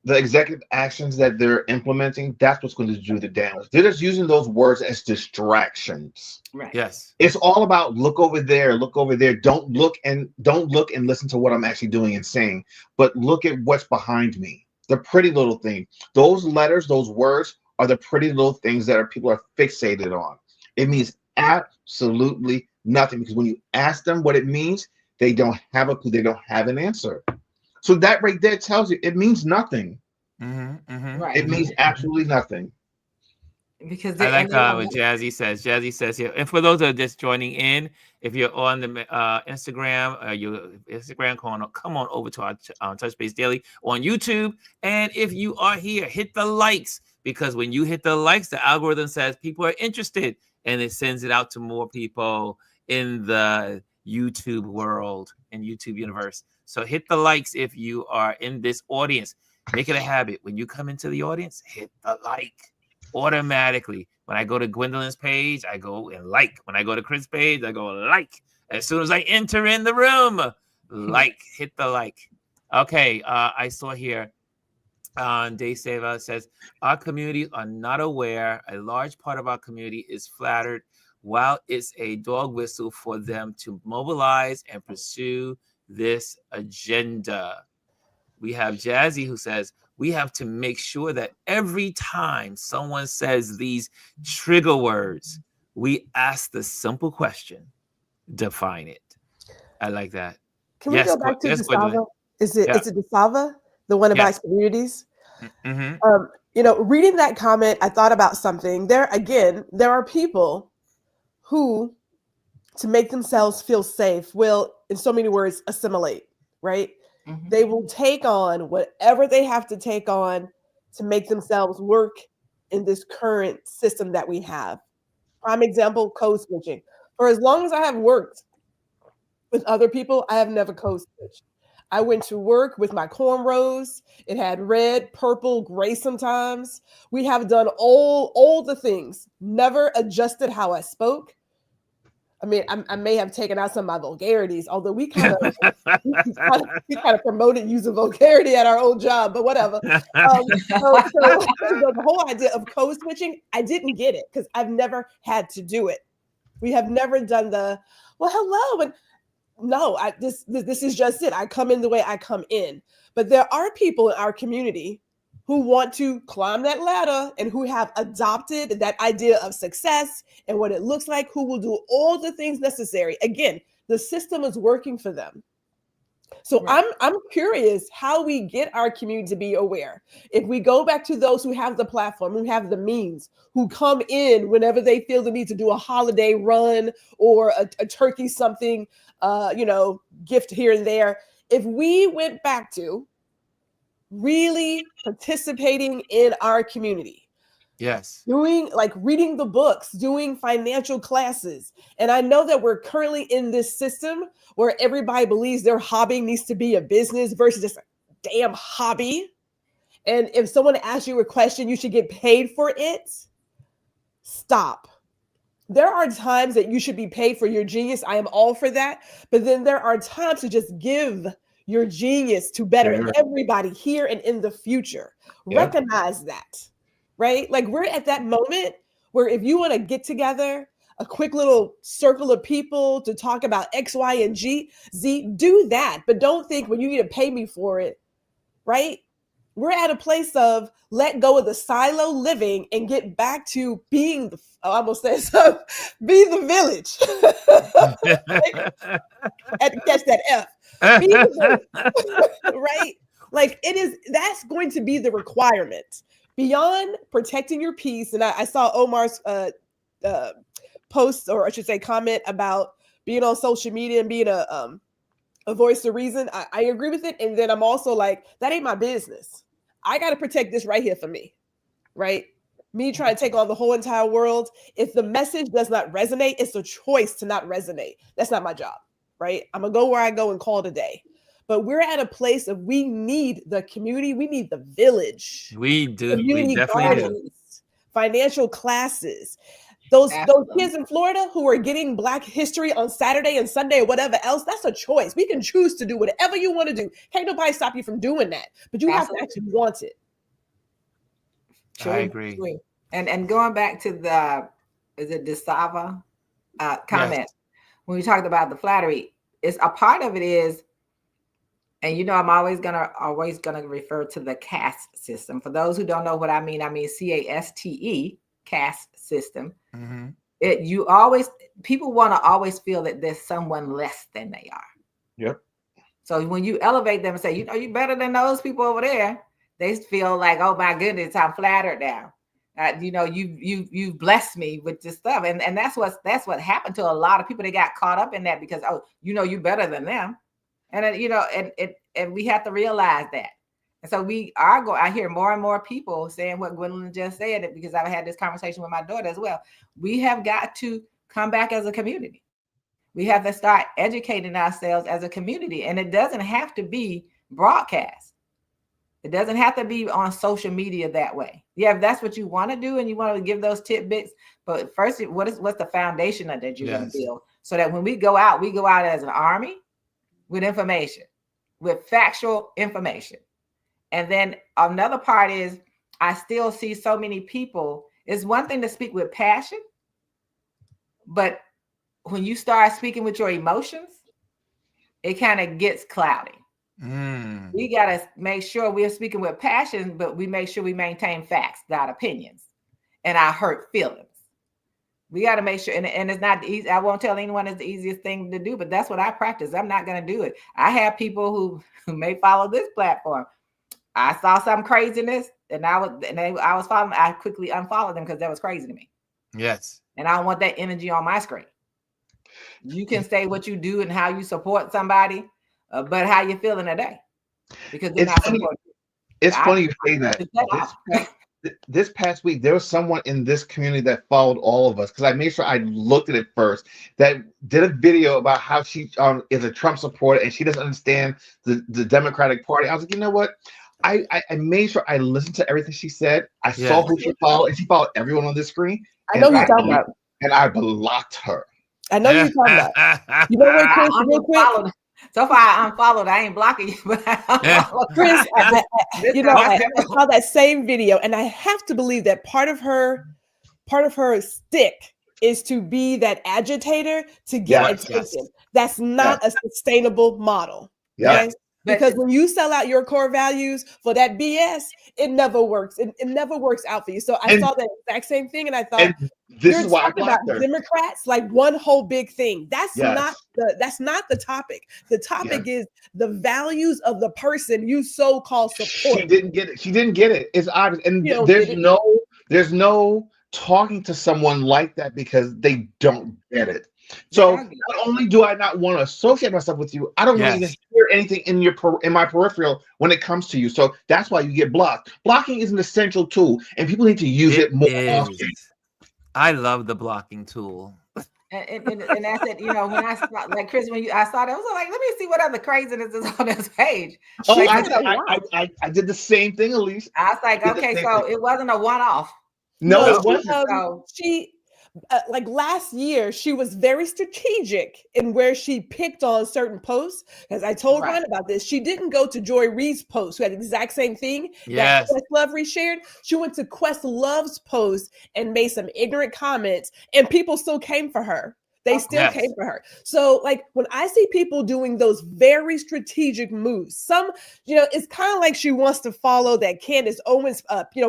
executive actions that they're implementing, that's what's going to do the damage. They're just using those words as distractions. Right. Yes. It's all about look over there, look over there. Don't look and listen to what I'm actually doing and saying, but look at what's behind me. The pretty little thing. Those letters, those words are the pretty little things that people are fixated on. It means absolutely nothing, because when you ask them what it means, they don't have a clue. They don't have an answer. So that right there tells you it means nothing. Right. It means absolutely nothing. Because I like what Jazzy says. Jazzy says here, and for those that are just joining in, if you're on the Instagram, come on over to our Touch Base Daily on YouTube. And if you are here, hit the likes, because when you hit the likes, the algorithm says people are interested, and it sends it out to more people in the YouTube world and YouTube universe. So hit the likes if you are in this audience. Make it a habit. When you come into the audience, hit the like automatically. When I go to Gwendolyn's page, I go and like. When I go to Chris' page, I go like. As soon as I enter in the room, hit the like. Okay, I saw here, Dave Seva says, our communities are not aware. A large part of our community is flattered, while it's a dog whistle for them to mobilize and pursue this agenda. We have Jazzy who says, we have to make sure that every time someone says these trigger words, we ask the simple question, define it. I like that. Can we go back to DeSava? Is it DeSava, the one about communities? Reading that comment, I thought about something. There are people who, to make themselves feel safe, will, in so many words, assimilate, right? They will take on whatever they have to take on to make themselves work in this current system that we have. Prime example, code switching. For as long as I have worked with other people, I have never code switched. I went to work with my cornrows. It had red, purple, gray sometimes. We have done all the things, never adjusted how I spoke. I mean, I may have taken out some of my vulgarities, although we kind of promoted using vulgarity at our old job, but whatever. So the whole idea of code switching, I didn't get it because I've never had to do it. We have never done hello, and no, this is just it. I come in the way I come in. But there are people in our community who want to climb that ladder and who have adopted that idea of success and what it looks like, who will do all the things necessary. Again, the system is working for them. So right. I'm curious how we get our community to be aware. If we go back to those who have the platform, who have the means, who come in whenever they feel the need to do a holiday run or a turkey something, gift here and there. If we went back to really participating in our community, Yes. Doing like reading the books, doing financial classes. And I know that we're currently in this system where everybody believes their hobby needs to be a business versus just a damn hobby. And if someone asks you a question, you should get paid for it. Stop. There are times that you should be paid for your genius. I am all for that. But then there are times to just give your genius to better everybody here and in the future. Recognize that, right? Like we're at that moment where if you want to get together, a quick little circle of people to talk about X, Y, and Z, do that. But don't think, well, you need to pay me for it, right? We're at a place of let go of the silo living and get back to being the, I almost said so, be the village. Had to catch that F. Be the village, right? Like that's going to be the requirement. Beyond protecting your peace, and I saw Omar's post, or I should say comment about being on social media and being a voice of reason. I agree with it. And then I'm also like, that ain't my business. I got to protect this right here for me, right? Me trying to take on the whole entire world. If the message does not resonate, it's a choice to not resonate. That's not my job, right? I'm going to go where I go and call it a day. But we're at a place of we need the community. We need the village. We do. Community We definitely gardens, do. Financial classes. Those kids in Florida who are getting Black history on Saturday and Sunday or whatever else, that's a choice. We can choose to do whatever you want to do. Can't nobody stop you from doing that. But you have to actually want it. I agree. And going back to the, is it DeSava comment? Yes. When we talked about the flattery, it's a part of it is, and you know, I'm always gonna refer to the caste system. For those who don't know what I mean CASTE, caste system. Mm-hmm. People want to always feel that there's someone less than they are. Yep. So when you elevate them and say, you know, you're better than those people over there, they feel like, oh my goodness, I'm flattered now. You know, you blessed me with this stuff, and that's what happened to a lot of people. They got caught up in that because, oh, you know, you're better than them, and you know, and we have to realize that. And so I hear more and more people saying what Gwendolyn just said, because I've had this conversation with my daughter as well. We have got to come back as a community. We have to start educating ourselves as a community, and it doesn't have to be broadcast. It doesn't have to be on social media that way. Yeah, if that's what you want to do and you want to give those tidbits, but first, what's the foundation of that you're going to build, so that when we go out as an army with information, with factual information. And then another part is, I still see so many people. It's one thing to speak with passion, but when you start speaking with your emotions, it kind of gets cloudy. We got to make sure we're speaking with passion, but we make sure we maintain facts, not opinions, and our hurt feelings. We got to make sure, and it's not easy. I won't tell anyone it's the easiest thing to do, but that's what I practice. I'm not going to do it. I have people who may follow this platform. I saw some craziness, and I was following. I quickly unfollowed them because that was crazy to me. Yes, and I don't want that energy on my screen. You can say what you do and how you support somebody, but how you feeling today? Because they're not supporting you. It's funny you say that. This past week, there was someone in this community that followed all of us, because I made sure I looked at it first, that did a video about how she is a Trump supporter and she doesn't understand the Democratic Party. I was like, you know what? I made sure I listened to everything she said. I saw who she followed, and she followed everyone on this screen. I know you're talking about. And I blocked her. I know you're talking about. You know what, Chris, real quick? So far, I unfollowed. I ain't blocking you, but Chris, you know, I saw that same video, and I have to believe that part of her stick is to be that agitator to get attention. Yes. That's not a sustainable model. Yeah. Because when you sell out your core values for that BS, it never works. It never works out for you. So I saw that exact same thing, and I thought, this is why I blocked her. Democrats like one whole big thing. That's not the topic. The topic is the values of the person you so-called support. She didn't get it. It's obvious, and there's no talking to someone like that because they don't get it. So not only do I not want to associate myself with you, I don't want to hear anything in my peripheral when it comes to you. So that's why you get blocked. Blocking is an essential tool, and people need to use it more often. I love the blocking tool. And that's it. You know, when I saw, like Chris, when I saw that, I was like, let me see what other craziness is on this page. Oh, like, I did the same thing, Elise. I was like, okay, so it wasn't a one-off. No, it wasn't. She like last year, she was very strategic in where she picked on certain posts. As I told Ron about this, she didn't go to Joy Reid's post, who had the exact same thing that Questlove reshared. She went to Questlove's post and made some ignorant comments, and people still came for her. They still came for her. So, like, when I see people doing those very strategic moves, some, you know, it's kind of like she wants to follow that Candace Owens,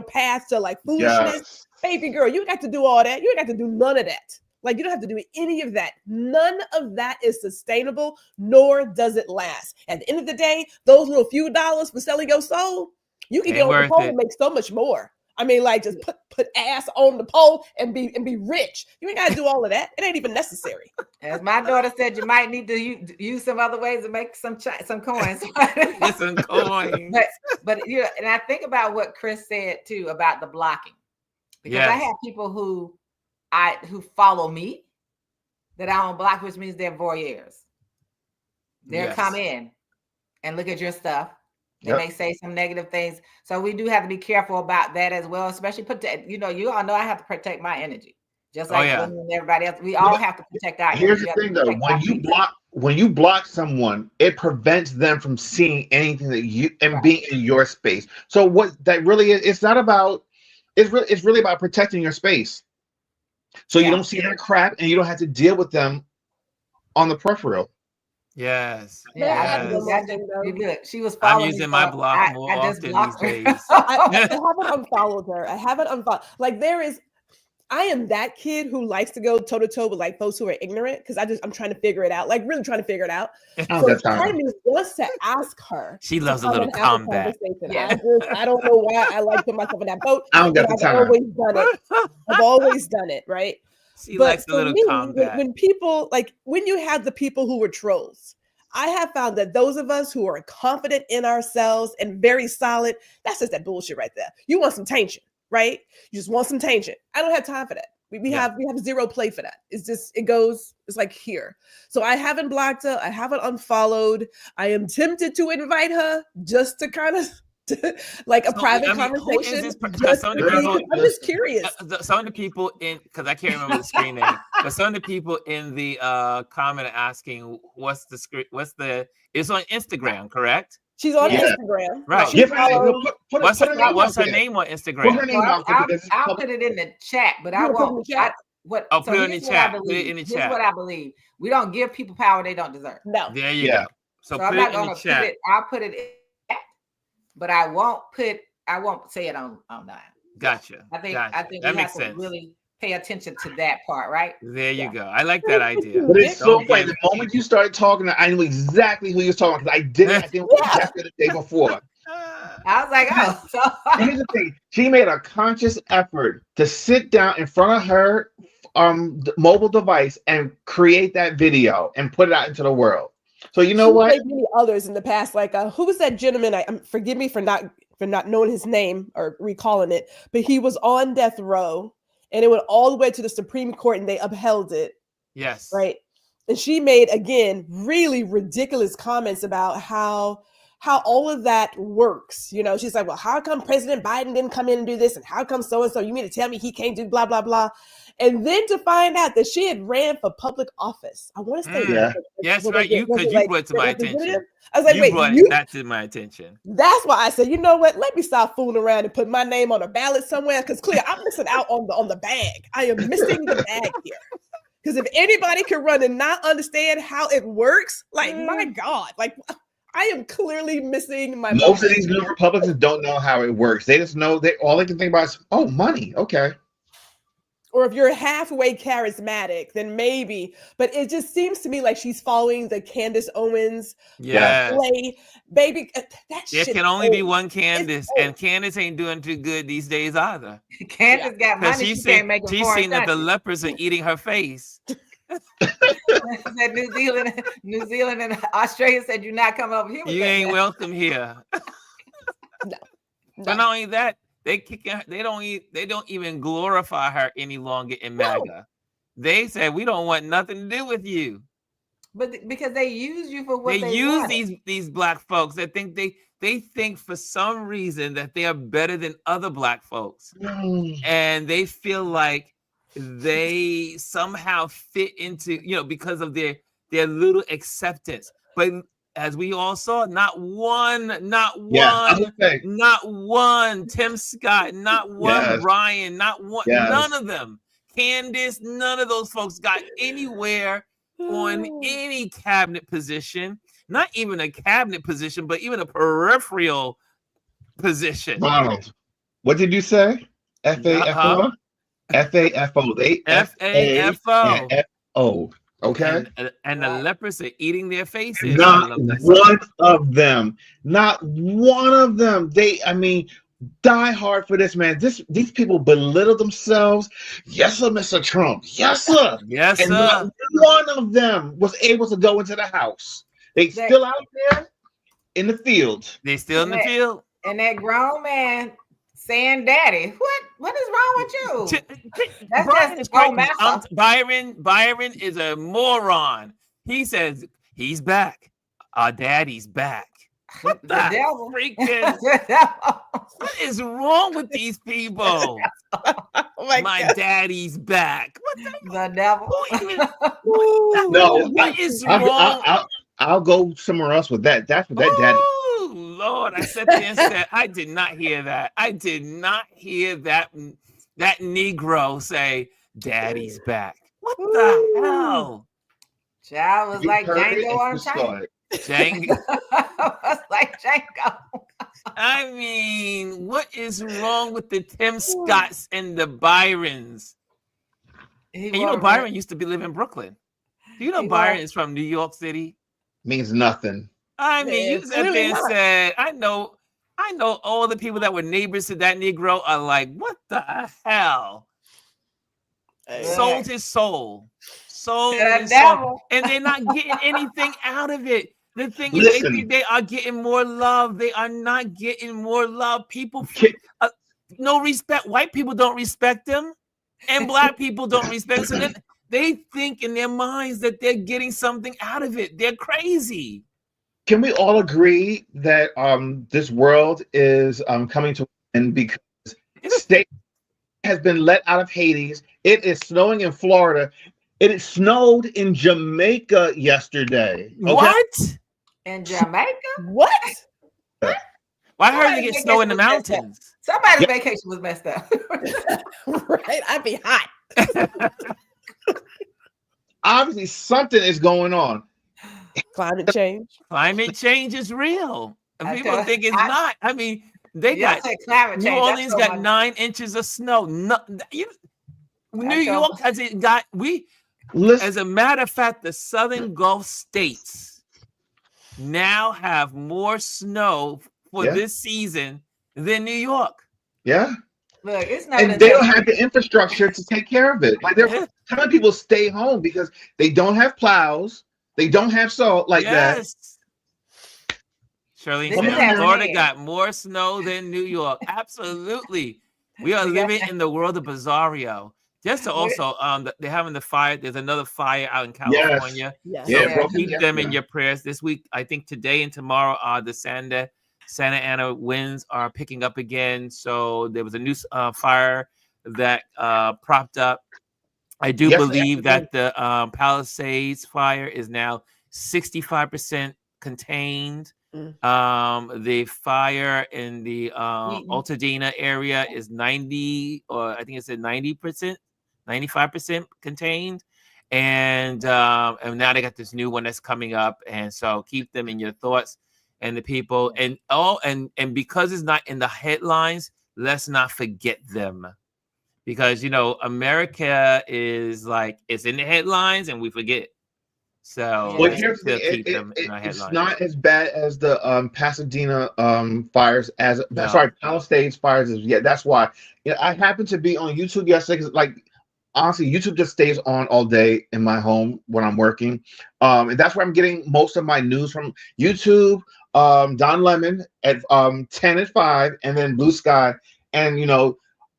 path to like foolishness. Yes. Baby girl, you ain't got to do all that. You ain't got to do none of that. Like, you don't have to do any of that. None of that is sustainable, nor does it last. At the end of the day, those little few dollars for selling your soul, you can get on the pole and make so much more. I mean, like, just put ass on the pole and be rich. You ain't got to do all of that. It ain't even necessary. As my daughter said, you might need to use some other ways to make some coins. Some coins. But you know, and I think about what Chris said too about the blocking, because I have people who follow me that I don't block, which means they're voyeurs. They'll come in and look at your stuff. They may say some negative things. So we do have to be careful about that as well, especially you all know I have to protect my energy. Just like everybody else. We all have to protect our energy. Here's the thing though, when you block someone, it prevents them from seeing anything that you and being in your space. So what that really is, it's really about protecting your space. So you don't see their crap and you don't have to deal with them on the peripheral. Yes. Look, she was following. I'm using my block more often these days. I haven't unfollowed her. Like, I am that kid who likes to go toe to toe with like folks who are ignorant because I'm trying to figure it out, like really trying to figure it out. So part of me wants to ask her. She loves a little combat. I don't know why I like put myself in that boat. I don't got the time. I've always done it, right? She likes a little combat. When people when you have the people who were trolls, I have found that those of us who are confident in ourselves and very solid, that's just that bullshit right there. You want some tension, right? You just want some tension. I don't have time for that. We have zero play for that. It's like here. So I haven't blocked her. I haven't unfollowed. I am tempted to invite her just to kind of like a private conversation. I'm just curious. Some of the people because I can't remember the screen name, but some of the people in the comment are asking, it's on Instagram, correct? She's on Instagram. Right. What's her name on Instagram? I'll put it in the chat, but I won't. Put it in the chat. Put it in the chat. Here's what I believe. We don't give people power they don't deserve. No. There you go. So I'm not going to put it. I'll put it in. But I won't say it on that. Gotcha. I think that we makes have sense. to really pay attention to that part, right? There you go. I like that idea. But it's so funny. The moment you started talking, I knew exactly who you were talking about because I did it. I think it was after the day before. I was like, oh. Here's the thing. She made a conscious effort to sit down in front of her mobile device and create that video and put it out into the world. So you know what? Many others in the past, like who was that gentleman? Forgive me for not knowing his name or recalling it, but he was on death row, and it went all the way to the Supreme Court, and they upheld it. Yes, right. And she made again really ridiculous comments about how all of that works. You know, she's like, well, how come President Biden didn't come in and do this, and how come so and so? You mean to tell me he can't do blah blah blah? And then to find out that she had ran for public office. I want to say yes, right. You brought it to my attention. I was like, you brought that to my attention. That's why I said, you know what? Let me stop fooling around and put my name on a ballot somewhere. Because clearly I'm missing out on the bag. I am missing the bag here. Because if anybody can run and not understand how it works, like my God, like I am clearly missing my. Most of these new Republicans don't know how it works. They just know all they can think about is, oh, money. Okay. Or if you're halfway charismatic, then maybe. But it just seems to me like she's following the Candace Owens play. Baby, there can only be one Candace, and Candace ain't doing too good these days either. Candace got money. She can't make she's seen that the lepers are eating her face. Said New Zealand and Australia said you're not coming over here. You ain't welcome here. No. But not only that, they don't even glorify her any longer in MAGA. They said we don't want nothing to do with you. But because they use you for what they use wanted. these black folks that think they think for some reason that they are better than other black folks. And they feel like they somehow fit into, because of their little acceptance. But as we all saw, not one, Tim Scott, not one Ryan, not one, none of them. Candace, none of those folks got anywhere on any cabinet position, not even a cabinet position, but even a peripheral position. Ronald, what did you say? FAFO? FAFO. They FAFO. Okay. And the lepers are eating their faces. Not one of them. Not one of them. Die hard for this man. These people belittle themselves. Yes, sir, Mr. Trump. Yes, sir. Yes, and sir. Not one of them was able to go into the house. They still out there in the field. They still in the field. And that grown man saying, "Daddy, what is wrong with you?" That's Brian just is Byron is a moron. He says he's back. Our daddy's back. What the devil? What is wrong with these people? My daddy's back. What the devil? What is wrong? I'll go somewhere else with that. That's what that daddy. Oh Lord, I sat there and said, I did not hear that. I did not hear that Negro say, "Daddy's back." What the hell? Child was like Django on time. Django. Was like Django. I mean, what is wrong with the Tim Scotts and the Byrons? And Byron used to live in Brooklyn. Do you know Byron is from New York City? Means nothing. I mean, you sat there and said, I know all the people that were neighbors to that Negro are like, what the hell? Sold his soul. And they're not getting anything out of it. The thing is, they think they are getting more love. They are not getting more love. People, no respect. White people don't respect them, and black people don't respect them. So they think in their minds that they're getting something out of it. They're crazy. Can we all agree that this world is coming to an end because state has been let out of Hades? It is snowing in Florida. It snowed in Jamaica yesterday. Okay? What? In Jamaica? What? Well, I heard they get snow in the mountains. Somebody's vacation was messed up. Right? I'd be hot. Obviously, something is going on. Climate change. Climate change is real. And people think it's not. I mean, they got climate change. New Orleans got 9 inches of snow. New York hasn't got. As a matter of fact, the Southern Gulf states now have more snow for this season than New York. Yeah. Look, it's not. And they don't have the infrastructure to take care of it. Like how many people stay home because they don't have plows, they don't have salt that. Shirley said Florida got more snow than New York. Absolutely. We are living in the world of bizarro. Just to also, they're having the fire. There's another fire out in California. Yes. So keep them in your prayers this week. I think today and tomorrow, the Santa Ana winds are picking up again. So there was a new fire that propped up. I do believe that the Palisades fire is now 65% contained. The fire in the Altadena area is 90, or I think it said 90%, 95% contained. And now they got this new one that's coming up. And so keep them in your thoughts and the people. And because it's not in the headlines, let's not forget them. Because, America is like, it's in the headlines and we forget. So here's it's not as bad as the Pasadena fires Palisades fires. Yeah, that's why. I happened to be on YouTube yesterday because honestly, YouTube just stays on all day in my home when I'm working. And that's where I'm getting most of my news from. YouTube, Don Lemon at 10 at 5, and then Blue Sky. And,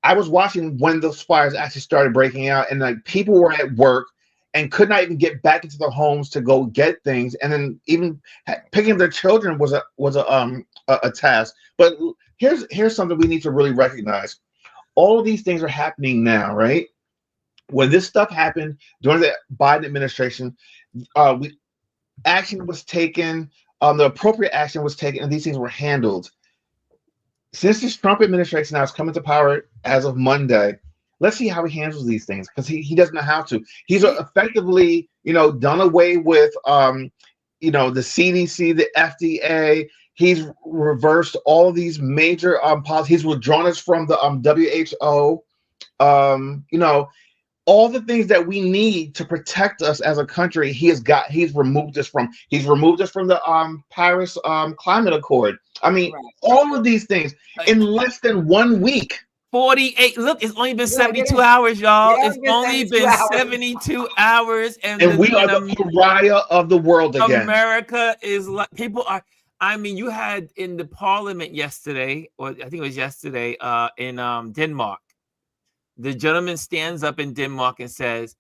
I was watching when those fires actually started breaking out, and like people were at work and could not even get back into their homes to go get things. And then even picking up their children was a task. But here's something we need to really recognize. All of these things are happening now, right? When this stuff happened during the Biden administration, action was taken, the appropriate action was taken, and these things were handled. Since this Trump administration now is coming to power as of Monday, let's see how he handles these things, because he doesn't know how to. He's effectively, done away with, the CDC, the FDA. He's reversed all of these major policies. He's withdrawn us from the WHO. All the things that we need to protect us as a country, he's removed us from. He's removed us from the Paris Climate Accord. I mean, all of these things in less than 1 week. 48. Look, it's only been 72 hours, y'all. It's only been 72 hours, and we are the pariah of the world again. America is like, people are. I mean, you had in the parliament yesterday, or I think it was yesterday, in Denmark. The gentleman stands up in Denmark and says,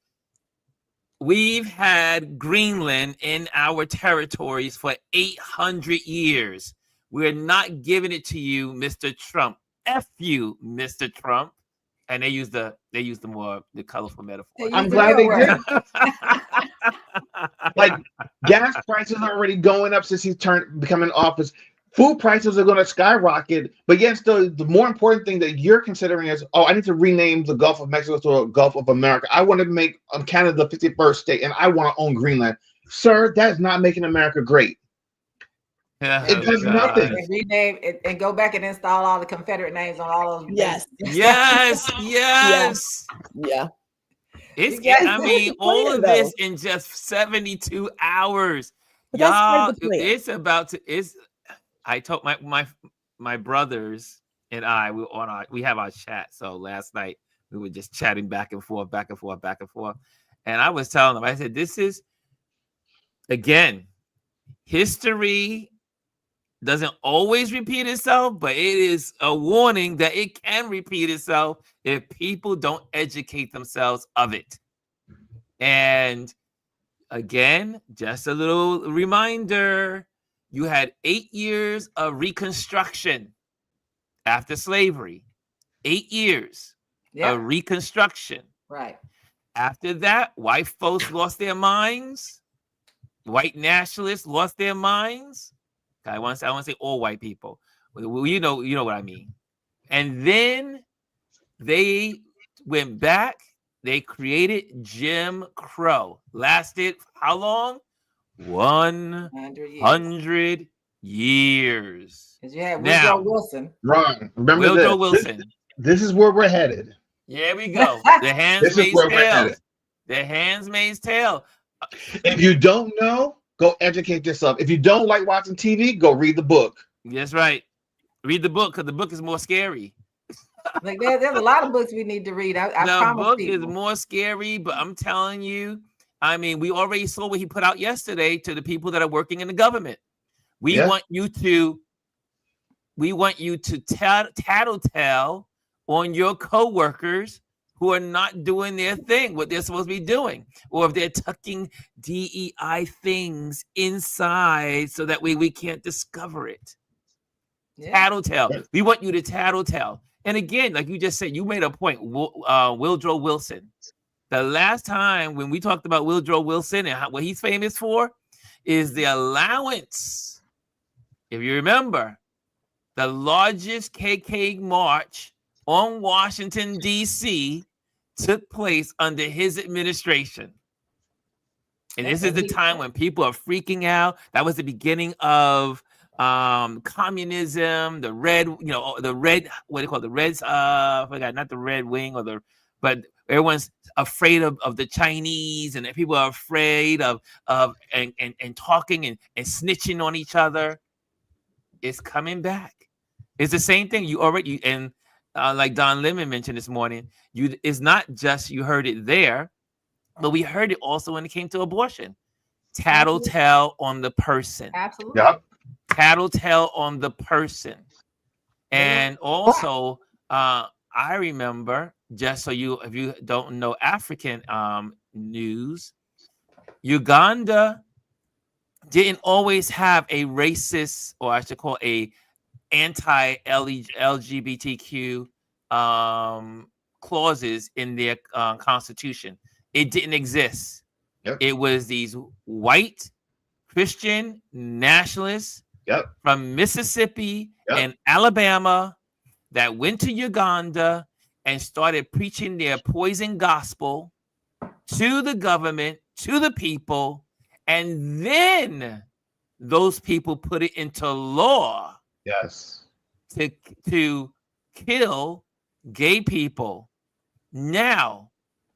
"We've had Greenland in our territories for 800 years. We're not giving it to you, Mr. Trump. F you, Mr. Trump." And they use the colorful metaphor. I'm glad they did. Like, gas prices are already going up since he's becoming office. Food prices are going to skyrocket. But yes, the more important thing that you're considering is, I need to rename the Gulf of Mexico to a Gulf of America. I want to make Canada the 51st state, and I want to own Greenland. Sir, that is not making America great. It does nothing. And rename it and go back and install all the Confederate names on all those. Yes. Yeah. I mean, all of this in just 72 hours. But y'all, it's about to. I told my brothers and I, we have our chat. So last night we were just chatting back and forth. And I was telling them, I said, this is, again, history doesn't always repeat itself, but it is a warning that it can repeat itself if people don't educate themselves of it. And again, just a little reminder, you had 8 years of Reconstruction after slavery. 8 years of Reconstruction. Right. After that, white folks lost their minds. White nationalists lost their minds. I want to say all white people. Well, you know what I mean. And then they went back. They created Jim Crow. Lasted how long? 100 years. Because you had Woodrow Wilson. Ron, remember Woodrow Wilson. This is where we're headed. Here we go. The Handmaid's Tale. The Handmaid's Tale. If you don't know, go educate yourself. If you don't like watching TV, go read the book. That's right. Read the book, because the book is more scary. Like there's a lot of books we need to read. The book is more scary, but I'm telling you, I mean, we already saw what he put out yesterday to the people that are working in the government. We want you to tattletale on your coworkers who are not doing their thing, what they're supposed to be doing, or if they're tucking DEI things inside so that we can't discover it. Tattletale. We want you to tattletale. And again, like you just said, you made a point. Woodrow Wilson. The last time when we talked about Woodrow Wilson and what he's famous for is the allowance. If you remember, the largest KK march on Washington, D.C. took place under his administration. And this is the time when people are freaking out. That was the beginning of communism, the red, what do you call it? The Reds, I forgot, not the Red Wing but everyone's afraid of the Chinese, and people are afraid of and talking and snitching on each other. It's coming back. It's the same thing. You already, and like Don Lemon mentioned this morning, it's not just you heard it there, but we heard it also when it came to abortion. Tattletale on the person. Absolutely. Yep. Tattletale on the person. And also, I remember, just so if you don't know African news, Uganda didn't always have a racist, or I should call a anti-LGBTQ clauses in their constitution. It didn't exist. Yep. It was these white Christian nationalists from Mississippi and Alabama that went to Uganda and started preaching their poison gospel to the government, to the people, and then those people put it into law. Yes. To kill gay people. Now,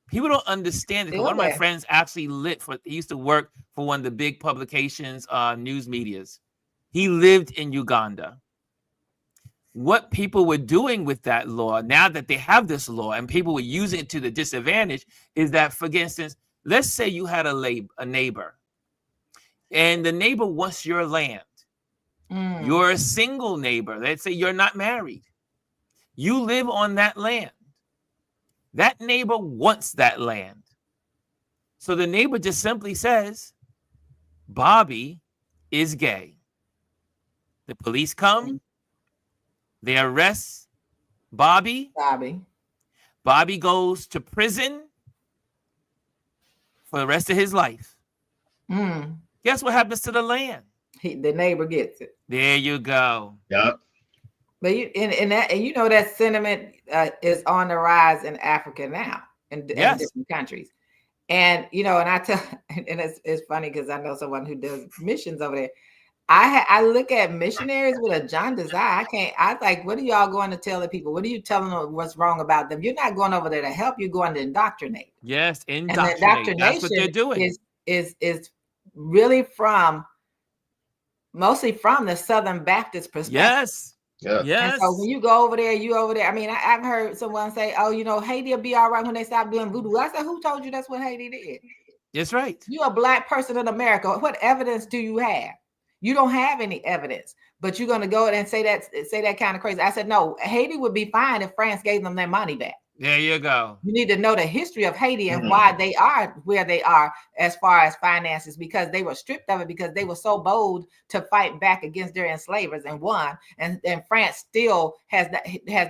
people don't understand it. One of my friends actually he used to work for one of the big publications, news medias. He lived in Uganda. What people were doing with that law, now that they have this law and people were using it to the disadvantage, is that, for instance, let's say you had a neighbor and the neighbor wants your land. You're a single neighbor. Let's say you're not married. You live on that land. That neighbor wants that land. So the neighbor just simply says, Bobby is gay. The police come. They arrest Bobby. Bobby goes to prison for the rest of his life. Guess what happens to the land? The neighbor gets it. There you go. Yep. But that sentiment is on the rise in Africa now, in different countries. And and I tell, and it's funny because I know someone who does missions over there. I look at missionaries with a jaundiced eye. I like, what are y'all going to tell the people? What are you telling them what's wrong about them? You're not going over there to help. You're going to indoctrinate. Yes, indoctrinate. And indoctrination. That's what they're doing. Is really mostly from the Southern Baptist perspective. Yes. Yeah. Yes. And so when you go over there, I mean, I've heard someone say, "Oh, Haiti will be all right when they stop doing voodoo." I said, "Who told you that's what Haiti did?" That's right. You're a Black person in America. What evidence do you have? You don't have any evidence, but you're going to go and say that kind of crazy. I said, no, Haiti would be fine if France gave them their money back. There you go. You need to know the history of Haiti and why they are where they are as far as finances, because they were stripped of it because they were so bold to fight back against their enslavers and won. And France still has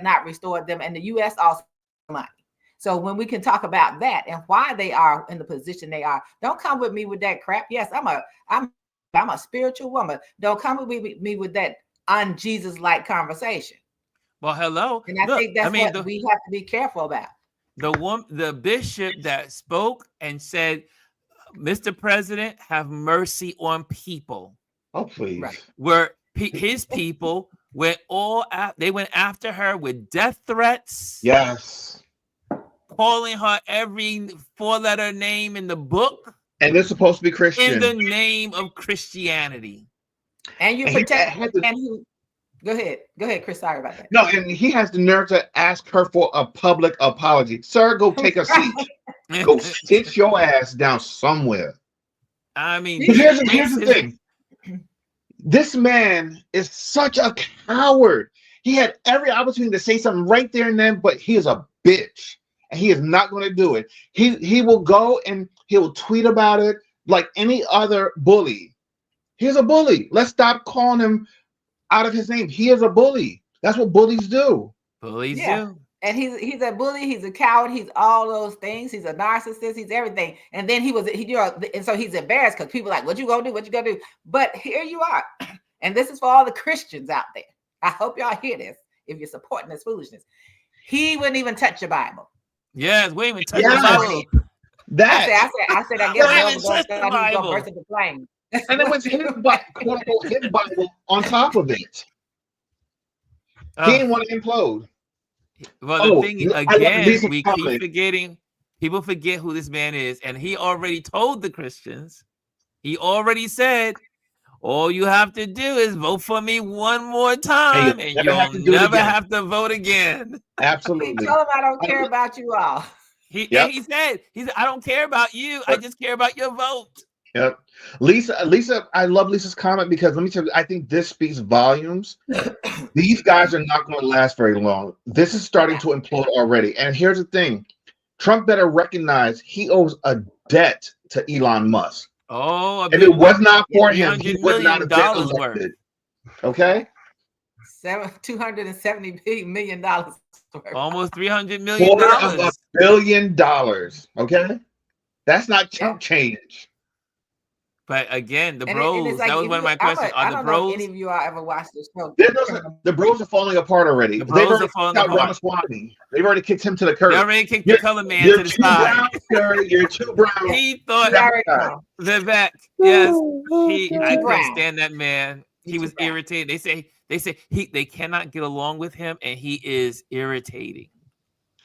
not restored them, and the U.S. also money. So when we can talk about that and why they are in the position they are, don't come with me with that crap. Yes, I'm a spiritual woman. Don't come with me with that un-Jesus-like conversation. Well, hello. And I think that's what we have to be careful about. The bishop that spoke and said, Mr. President, have mercy on people. Oh, please. Right. Where his people went after her with death threats. Yes. Calling her every 4-letter name in the book. And they're supposed to be Christian. In the name of Christianity. And you protect Go ahead, Chris. Sorry about that. No, and he has the nerve to ask her for a public apology. Sir, go take a seat. Go sit your ass down somewhere. I mean, here's the thing. This man is such a coward. He had every opportunity to say something right there and then, but he is a bitch. And he is not going to do it. He will go and he will tweet about it like any other bully. He's a bully. Let's stop calling him out of his name. He is a bully. That's what bullies do. Bullies do. And he's a bully. He's a coward. He's all those things. He's a narcissist. He's everything. And then and so he's embarrassed because people are like, what you gonna do? What you gonna do? But here you are. And this is for all the Christians out there. I hope y'all hear this. If you're supporting this foolishness, he wouldn't even touch your Bible. Yes, we even touch the Bible. I said, I guess he's gonna burst into flames. And it was his Bible on top of it. He didn't want to implode. Well, the thing again, we keep forgetting. People forget who this man is, and he already told the Christians. He already said, all you have to do is vote for me one more time, and you'll never have to vote again. Absolutely. Tell him I don't care about you all. He said, I don't care about you. I just care about your vote. Yep. Lisa, I love Lisa's comment because let me tell you, I think this speaks volumes. These guys are not going to last very long. This is starting to implode already. And here's the thing. Trump better recognize he owes a debt to Elon Musk. Oh, if it was not for him, he would not have been elected. Worth. Okay? $270 million worth. Almost $300 million. $250 million. Okay? That's not chump change. But again, the bros, that was one of my questions. I Are the don't bros? know if any of you all ever watched this show. The bros are falling apart already. The bros are falling apart. Ramaswamy. They've already kicked him to the curb. They already kicked the color man to the side. You're too brown. He thought Vivek. Yes. I couldn't stand that man. He was irritated. They say they cannot get along with him, and he is irritating.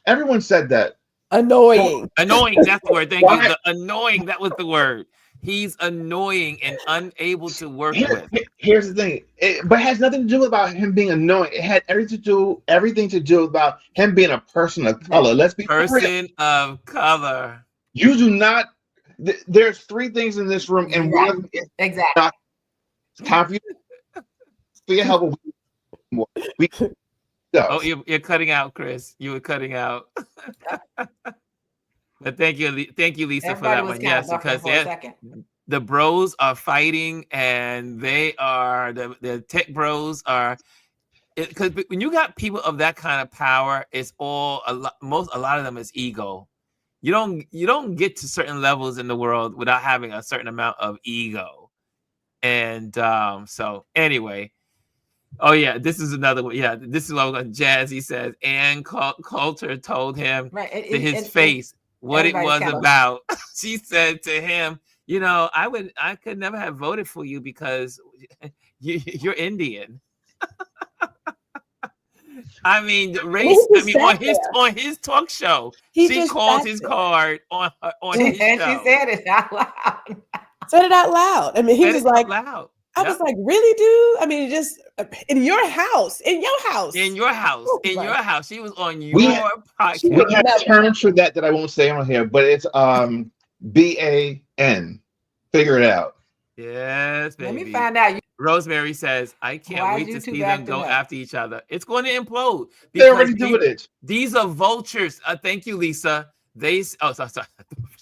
Everyone said that. Annoying. Annoying. That's the word. Thank you. The annoying. That was the word. He's annoying and unable to work with. Here's the thing, but it has nothing to do about him being annoying. It had everything to do about him being a person of color. Let's be person of color. You do not. There's three things in this room, and one of them is exactly. Time for you. For your help. Oh, you're cutting out, Chris. You were cutting out. But thank you, Lisa, for that one. Yes, because the bros are fighting, and they are the tech bros are. Because when you got people of that kind of power, it's all a lot of them is ego. You don't get to certain levels in the world without having a certain amount of ego. And so anyway. Oh yeah, this is another one. Yeah, this is what Jazzy says. Ann Coulter told him to his face what it was about. She said to him, I could never have voted for you because you're Indian. I mean, race. I mean, on his talk show, she called his card on his show. And she said it out loud. Said it out loud. I mean, he was like, loud. I was like, really, dude? I mean, just in your house. She was on your podcast. We have terms for that I won't say on here, but it's BAN. Figure it out. Yes, baby. Let me find out. Rosemary says, I can't wait to see them go after each other. It's going to implode. They're already doing it. These are vultures. Thank you, Lisa. Sorry.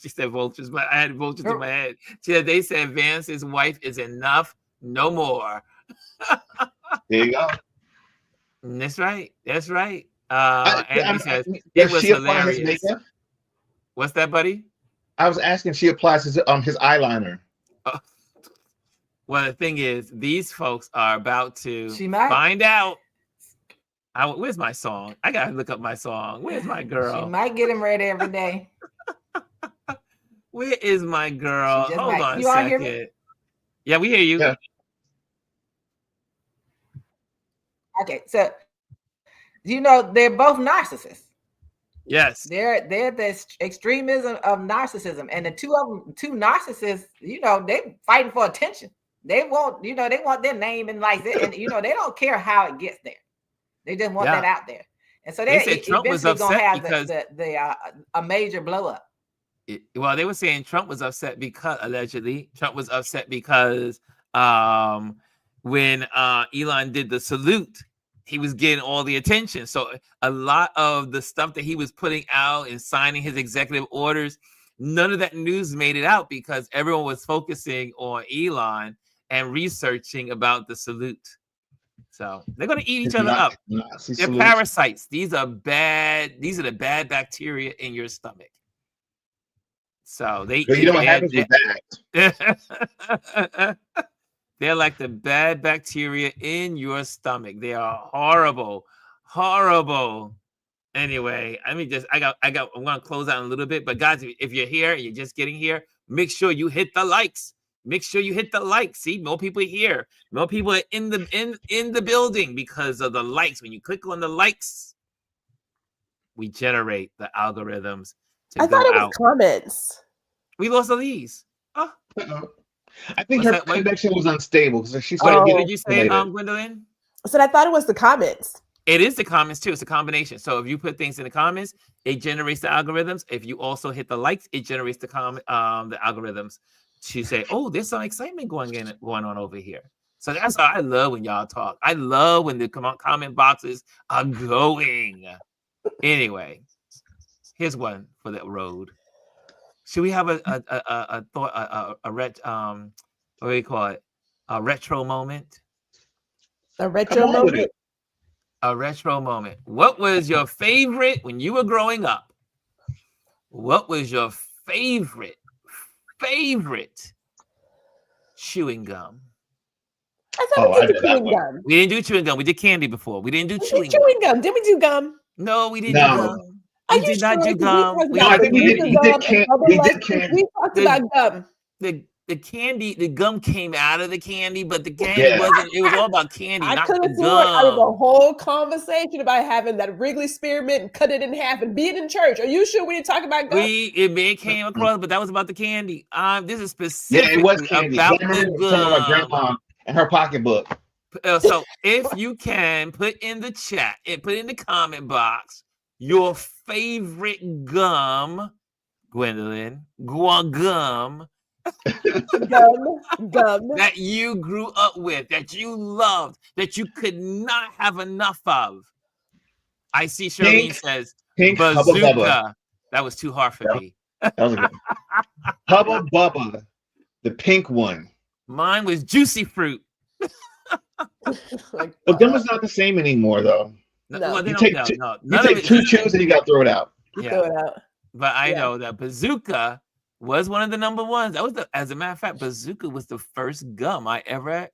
She said vultures, but I had vultures in my head. They said Vance's wife is enough. No more. There you go. That's right. Andy says it was hilarious. What's that, buddy? I was asking if she applies his eyeliner. Well, the thing is, these folks are about to find out. Where's my song? I gotta look up my song. Where's my girl? She might get him ready every day. Where is my girl? Hold on a you second. Hear me? Yeah, we hear you. Yeah. Okay, so they're both narcissists. Yes, they're the extremism of narcissism, and the two narcissists, they fighting for attention. They want, they want their name and like that, and they don't care how it gets there. They just want that out there, and so they said Trump was upset gonna have because a major blow up. Well, they were saying Trump was upset because allegedly Trump was upset because when Elon did the salute, he was getting all the attention. So a lot of the stuff that he was putting out and signing his executive orders, none of that news made it out because everyone was focusing on Elon and researching about the salute. So they're going to eat each other up. They're parasites. These are the bad bacteria in your stomach. So they what happens with that? They're like the bad bacteria in your stomach. They are horrible. Anyway, I'm gonna close out in a little bit. But guys, if you're here and you're just getting here, make sure you hit the likes. See, more people here. More people are in the building because of the likes. When you click on the likes, we generate the algorithms. I thought it was comments. We lost Elise. Oh. I think What's her that? What connection was unstable because she what started did you say, getting Gwendolyn? So I thought it was the comments. It is the comments too. It's a combination. So if you put things in the comments, it generates the algorithms. If you also hit the likes, it generates the the algorithms to say, "Oh, there's some excitement going on over here." So that's why I love when y'all talk. I love when the comment boxes are going. Anyway, here's one for the road. Should we have a thought what do you call it? A retro moment? A retro moment. A retro moment. What was your favorite when you were growing up? What was your favorite chewing gum? I thought we did chewing gum. We didn't do chewing gum. We did candy before. We didn't do chewing gum. Did we do gum? No, we didn't do gum. We did not do gum. No, I think we did candy. We did candy. We talked about gum. The candy, the gum came out of the candy, but the candy wasn't. It was all about candy, not the gum. Out of the whole conversation about having that Wrigley spearmint and cut it in half and be it in church. Are you sure we didn't talk about gum? It came across, but that was about the candy. This is specific. Yeah, it was candy. About the gum. My grandma and her pocketbook. So if you can put in the chat and put in the comment box your favorite gum, Gwendolyn, gum. Gum that you grew up with, that you loved, that you could not have enough of. I see Charlene says Bazooka. Hubba Bubba. That was too hard for me. That was good. Hubba Bubba, the pink one. Mine was Juicy Fruit. Gum is not the same anymore, though. No, you take two chews and you got to throw it out. Throw it out. But I know that Bazooka was one of the number ones. That was as a matter of fact, Bazooka was the first gum I ever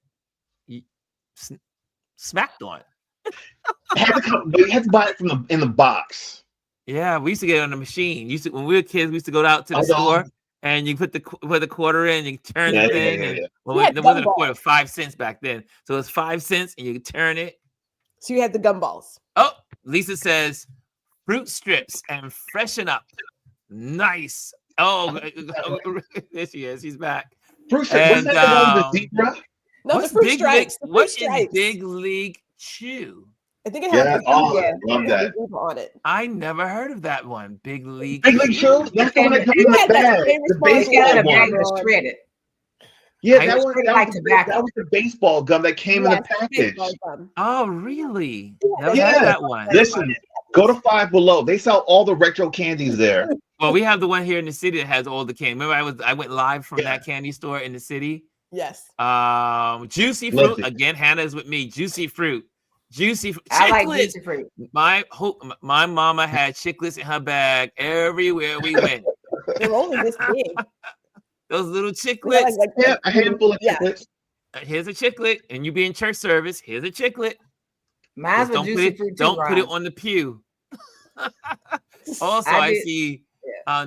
smacked on. You had to buy it in the box. Yeah, we used to get it on the machine. When we were kids, we used to go out to the store and you put the quarter in, you turn the thing. Well, there wasn't a quarter, 5 cents back then. So it's 5 cents and you turn it. So you had the gumballs. Oh, Lisa says fruit strips and freshen up. Nice. Oh, there she is. She's back. Fruit strips. Wasn't that the one with the zebra? No, the fruit stripes. What is Big League Chew? I think it has love that on it. I never heard of that one. Big League Chew. That's the one that comes in the bag. The baseball bag was shredded. Yeah, that was the baseball gum that came in the package. Oh, really? Yeah, that one. Listen, go to Five Below. They sell all the retro candies there. Well, we have the one here in the city that has all the candy. Remember, I went live from that candy store in the city. Yes. Juicy Fruit again. Hannah's with me. Juicy Fruit. I like Juicy Fruit. My mama had chiclets in her bag everywhere we went. They're only this big. Those little chiclets. Yeah, a handful of chiclets. Here's a chiclet, and you be in church service. Here's a chiclet. Mine's with Juicy Fruit. Don't put it on the pew. Also, I see.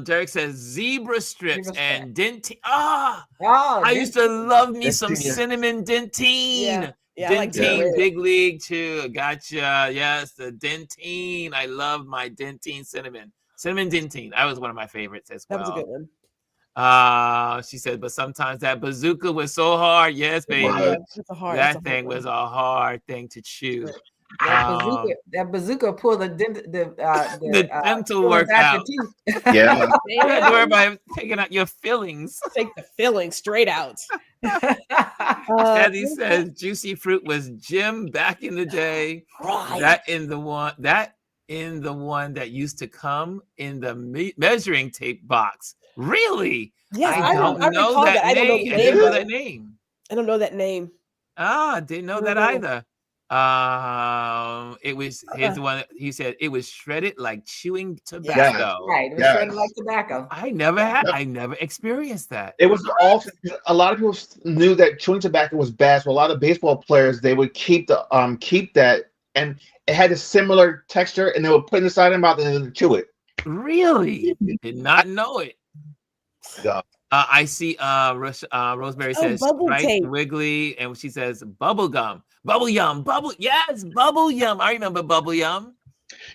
Derek says zebra strips and dentine. I used to love me some cinnamon dentine. Yeah, dentine, like Big League too. Gotcha. Yes, the dentine. I love my dentine cinnamon dentine. That was one of my favorites as well. That was a good one. She said, but sometimes that bazooka was so hard. Yes, baby. That thing was a hard thing to chew. That bazooka pulled the dental work out. Yeah. Don't worry about taking out your fillings. Take the fillings straight out. Daddy says Juicy Fruit was Jim back in the day. Right. That in the one that used to come in the measuring tape box. Really? Yes, I don't know that name. I didn't know that name. I don't know that name. I didn't know that either. It was here's the one that he said it was shredded like chewing tobacco. Right, it was shredded like tobacco. I never experienced that. It was also a lot of people knew that chewing tobacco was bad. So a lot of baseball players they would keep that, and it had a similar texture, and they would put it inside their mouth and then chew it. Really? Did not know it. Yeah. I see Rosemary says right Wiggly, and she says bubble yum. Yes, bubble yum. I remember bubble yum.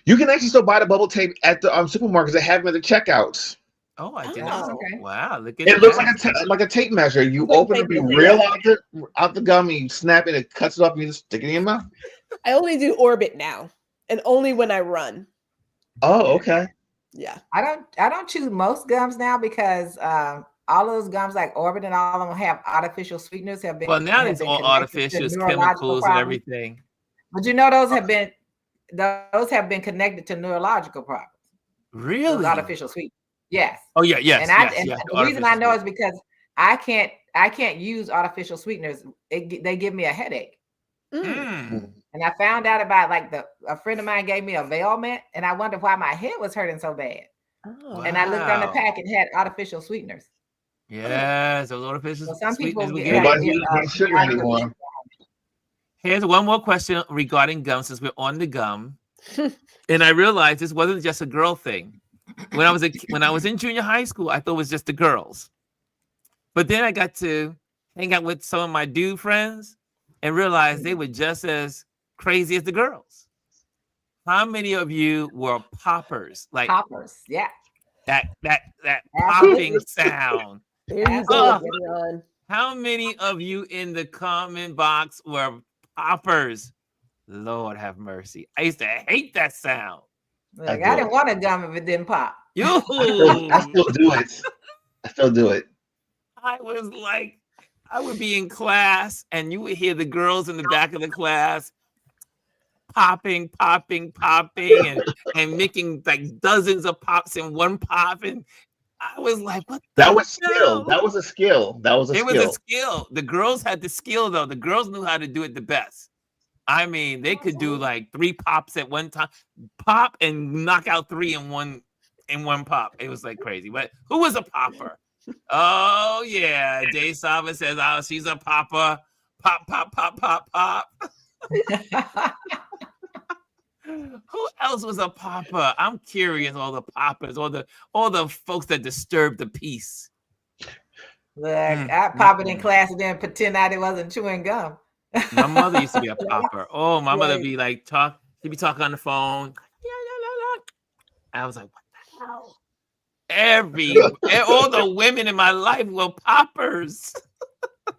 You can actually still buy the bubble tape at the supermarkets. They have them at the checkouts. Oh, I did Oh, not. okay. Wow, look at It that. looks like a tape measure. You It's like open it, tape you measure, reel yeah. out the gum, and you snap it, it cuts it up, and you just stick it in your mouth. I only do Orbit now, and only when I run. Oh, okay. Yeah. I don't choose most gums now because all those gums like Orbit and all of them have artificial sweeteners Well, now it's all artificial, it's chemicals and everything. But you know those have been connected to neurological problems. Really? Those artificial sweeteners. Yes. Oh yeah, yes, And yes. the reason I know is because I can't use artificial sweeteners. They give me a headache. Mm. And I found out about a friend of mine gave me a Velmet, and I wondered why my head was hurting so bad. Oh. And I looked on the Wow. pack and had artificial sweeteners. Yes, those artificial So some people sweeteners. get Nobody's using sugar anymore. Here's one more question regarding gum, since we're on the gum. And I realized this wasn't just a girl thing. When I was in junior high school, I thought it was just the girls. But then I got to hang out with some of my dude friends and realized they were just as crazy as the girls. How many of you were poppers? Like poppers, yeah. That popping sound. There you go. Gideon. How many of you in the comment box were poppers? Lord have mercy. I used to hate that sound. Like, I didn't want a gum if it didn't pop. You. I still do it. I still do it. I was like, I would be in class and you would hear the girls in the back of the class popping, and making like dozens of pops in one pop. And I was like, what the That was hell? skill. That was a skill. It was a skill. The girls had the skill though. The girls knew how to do it the best. I mean, they could do like 3 pops at one time, pop and knock out 3 in one pop. It was like crazy. But who was a popper? Oh yeah, Jay Sava says, "Oh, she's a popper." Pop, pop, pop, pop, pop. Who else was a popper? I'm curious. All the poppers, all the folks that disturb the peace. Look, I pop it in class and then pretend I wasn't chewing gum. My mother used to be a popper. Oh, my mother be like she'd be talking on the phone. I was like, what the hell? All the women in my life were poppers.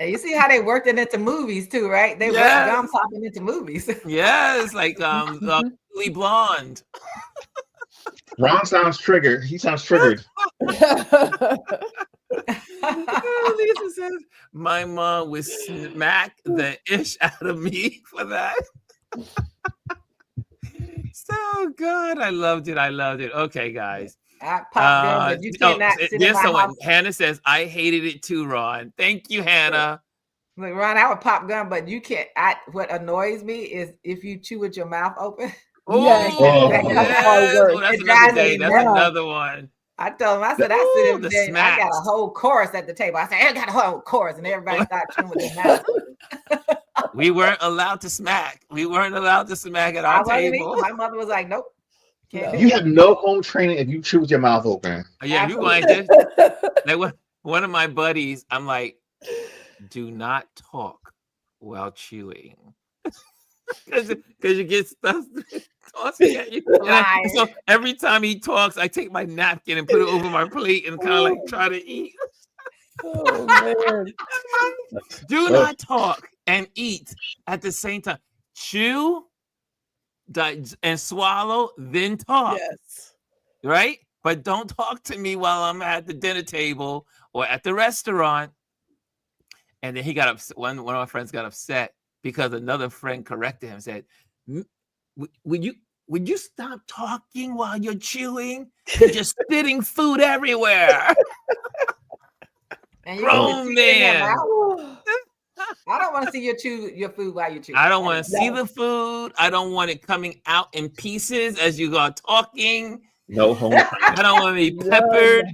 And you see how they worked it into movies too, right? They worked gum popping into movies. Yes, like Legally Blonde. Ron sounds triggered. He sounds triggered. Lisa says my mom would smack the ish out of me for that. So good. I loved it. Okay, guys. I popped gum, but you cannot sit in my house. Hannah says, I hated it too, Ron. Thank you, Hannah. Look, Ron, I would pop gum, but you can't. What annoys me is if you chew with your mouth open. Yes. That's another day. That's another one. I told him, I said, I sit in there, I got a whole chorus at the table. I said, I got a whole chorus, and everybody started chewing with their mouth. We weren't allowed to smack. We weren't allowed to smack at our table. My mother was like, nope. You have no home training if you chew with your mouth open. Yeah, you going to. Like one of my buddies, I'm like, do not talk while chewing. Because you get stuff tossing at you. So every time he talks, I take my napkin and put it over my plate and kind of like try to eat. Oh man. Do not talk and eat at the same time. Chew and swallow, then talk. Yes. Right? But don't talk to me while I'm at the dinner table or at the restaurant. And then he got upset. One of my friends got upset because another friend corrected him and said, would you stop talking while you're chewing? You're just spitting food everywhere. Grown man. I don't want to see your food while you chew. I don't want to see the food. I don't want it coming out in pieces as you are talking. No home. I don't want to be peppered.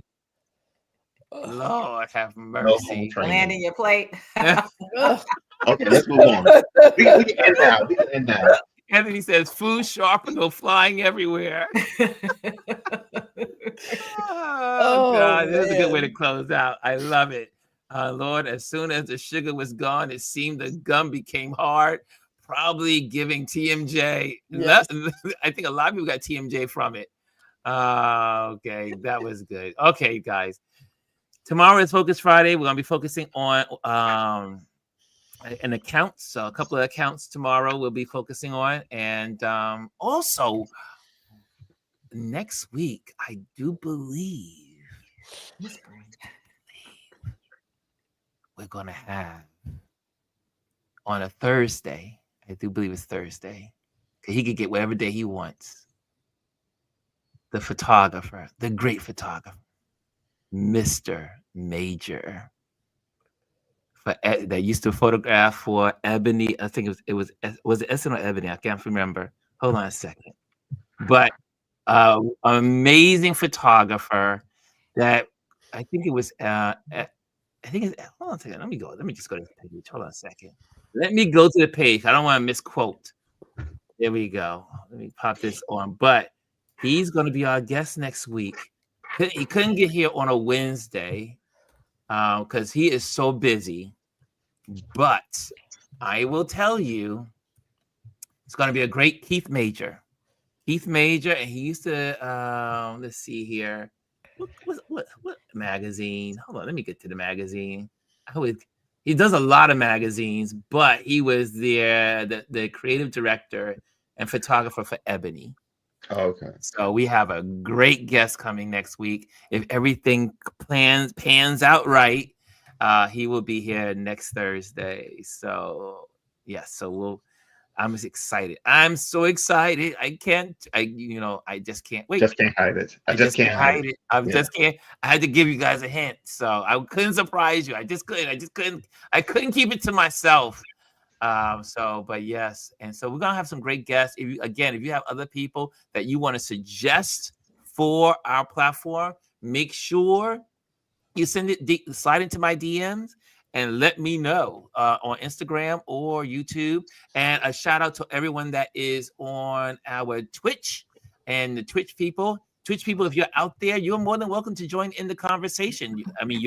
Lord have mercy. Land in your plate. Okay, let's move on. We can end now. Anthony says, food sharpener flying everywhere. Oh, God. This is a good way to close out. I love it. Lord, as soon as the sugar was gone, it seemed the gum became hard, probably giving TMJ. Yes. I think a lot of people got TMJ from it. Okay, that was good. Okay, guys. Tomorrow is Focus Friday. We're gonna be focusing on an account. So a couple of accounts tomorrow we'll be focusing on. And also next week, I do believe we're gonna have on a Thursday. I do believe it's Thursday. He could get whatever day he wants. The photographer, the great photographer, Mr. Major, that used to photograph for Ebony. I think it was it Essen or Ebony? I can't remember. Hold on a second. But amazing photographer that I think it was I think it's hold on a second. Let me just go to the page. Hold on a second. Let me go to the page. I don't want to misquote. There we go. Let me pop this on. But he's going to be our guest next week. He couldn't get here on a Wednesday because he is so busy. But I will tell you, it's going to be a great Keith Major. Keith Major, and he used to, let's see here. What magazine? Hold on, let me get to the magazine. He does a lot of magazines, but he was the creative director and photographer for Ebony. Oh, okay. So we have a great guest coming next week. If everything pans out right, he will be here next Thursday. So yes, I'm excited. I'm so excited. I just can't wait. Just can't hide it. I just can't hide it. Just can't. I had to give you guys a hint, so I couldn't surprise you. I couldn't keep it to myself. But yes, and so we're gonna have some great guests. If you have other people that you want to suggest for our platform, make sure you slide into my DMs and let me know on Instagram or YouTube. And a shout out to everyone that is on our Twitch and the Twitch people. Twitch people, if you're out there, you're more than welcome to join in the conversation. I mean,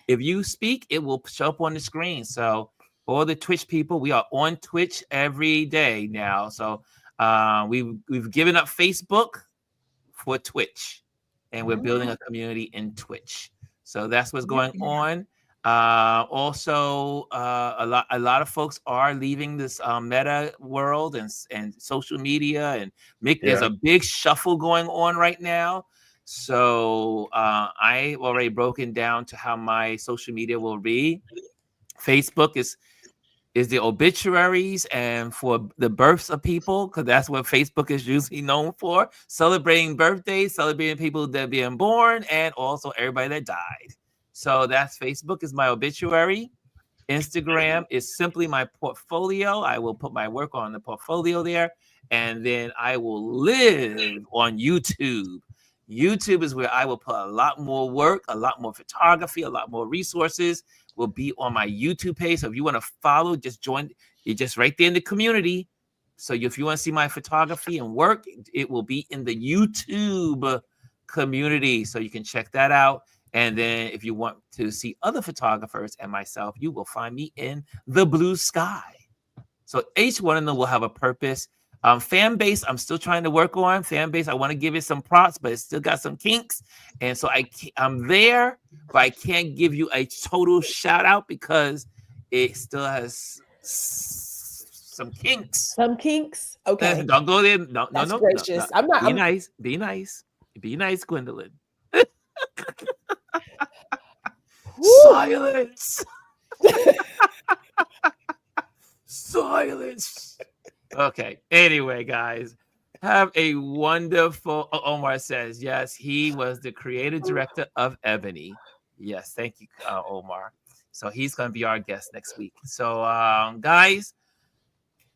if you speak, it will show up on the screen. So all the Twitch people, we are on Twitch every day now. So we've given up Facebook for Twitch, and we're building a community in Twitch. So that's what's going on. Also, a lot of folks are leaving this meta world and social media, and there's a big shuffle going on right now. So I already broken down to how my social media will be. Facebook is the obituaries and for the births of people, because that's what Facebook is usually known for, celebrating birthdays, celebrating people that are being born, and also everybody that died. So that's Facebook is my obituary. Instagram is simply my portfolio. I will put my work on the portfolio there, and then I will live on YouTube. YouTube is where I will put a lot more work, a lot more photography, a lot more resources will be on my YouTube page. So if you want to follow, just join. You're just right there in the community. So if you want to see my photography and work, it will be in the YouTube community. So you can check that out. And then if you want to see other photographers and myself, you will find me in the blue sky. So each one of them will have a purpose. Fan base, I'm still trying to work on. Fan base, I want to give it some props, but it's still got some kinks. And so I'm there, but I can't give you a total shout out because it still has some kinks. Some kinks? Okay. Don't go there. No, That's no. gracious. No. Be nice, Gwendolyn. Silence. Silence. Okay. Anyway, guys, have a wonderful. Omar says, yes, he was the creative director of Ebony. Yes, thank you, Omar. So he's going to be our guest next week. So, guys,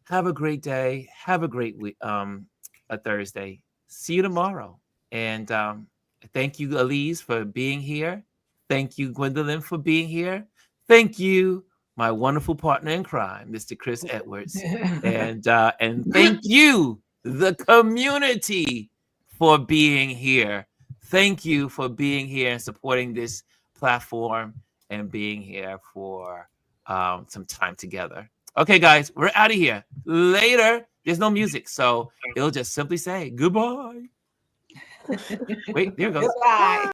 have a great day. Have a great week. A Thursday. See you tomorrow. And thank you, Elise, for being here. Thank you, Gwendolyn, for being here. Thank you, my wonderful partner in crime, Mr. Chris Edwards. And thank you, the community, for being here. Thank you for being here and supporting this platform and being here for some time together. Okay, guys, we're out of here. Later. There's no music, so it'll just simply say goodbye. Wait, there it goes. Goodbye.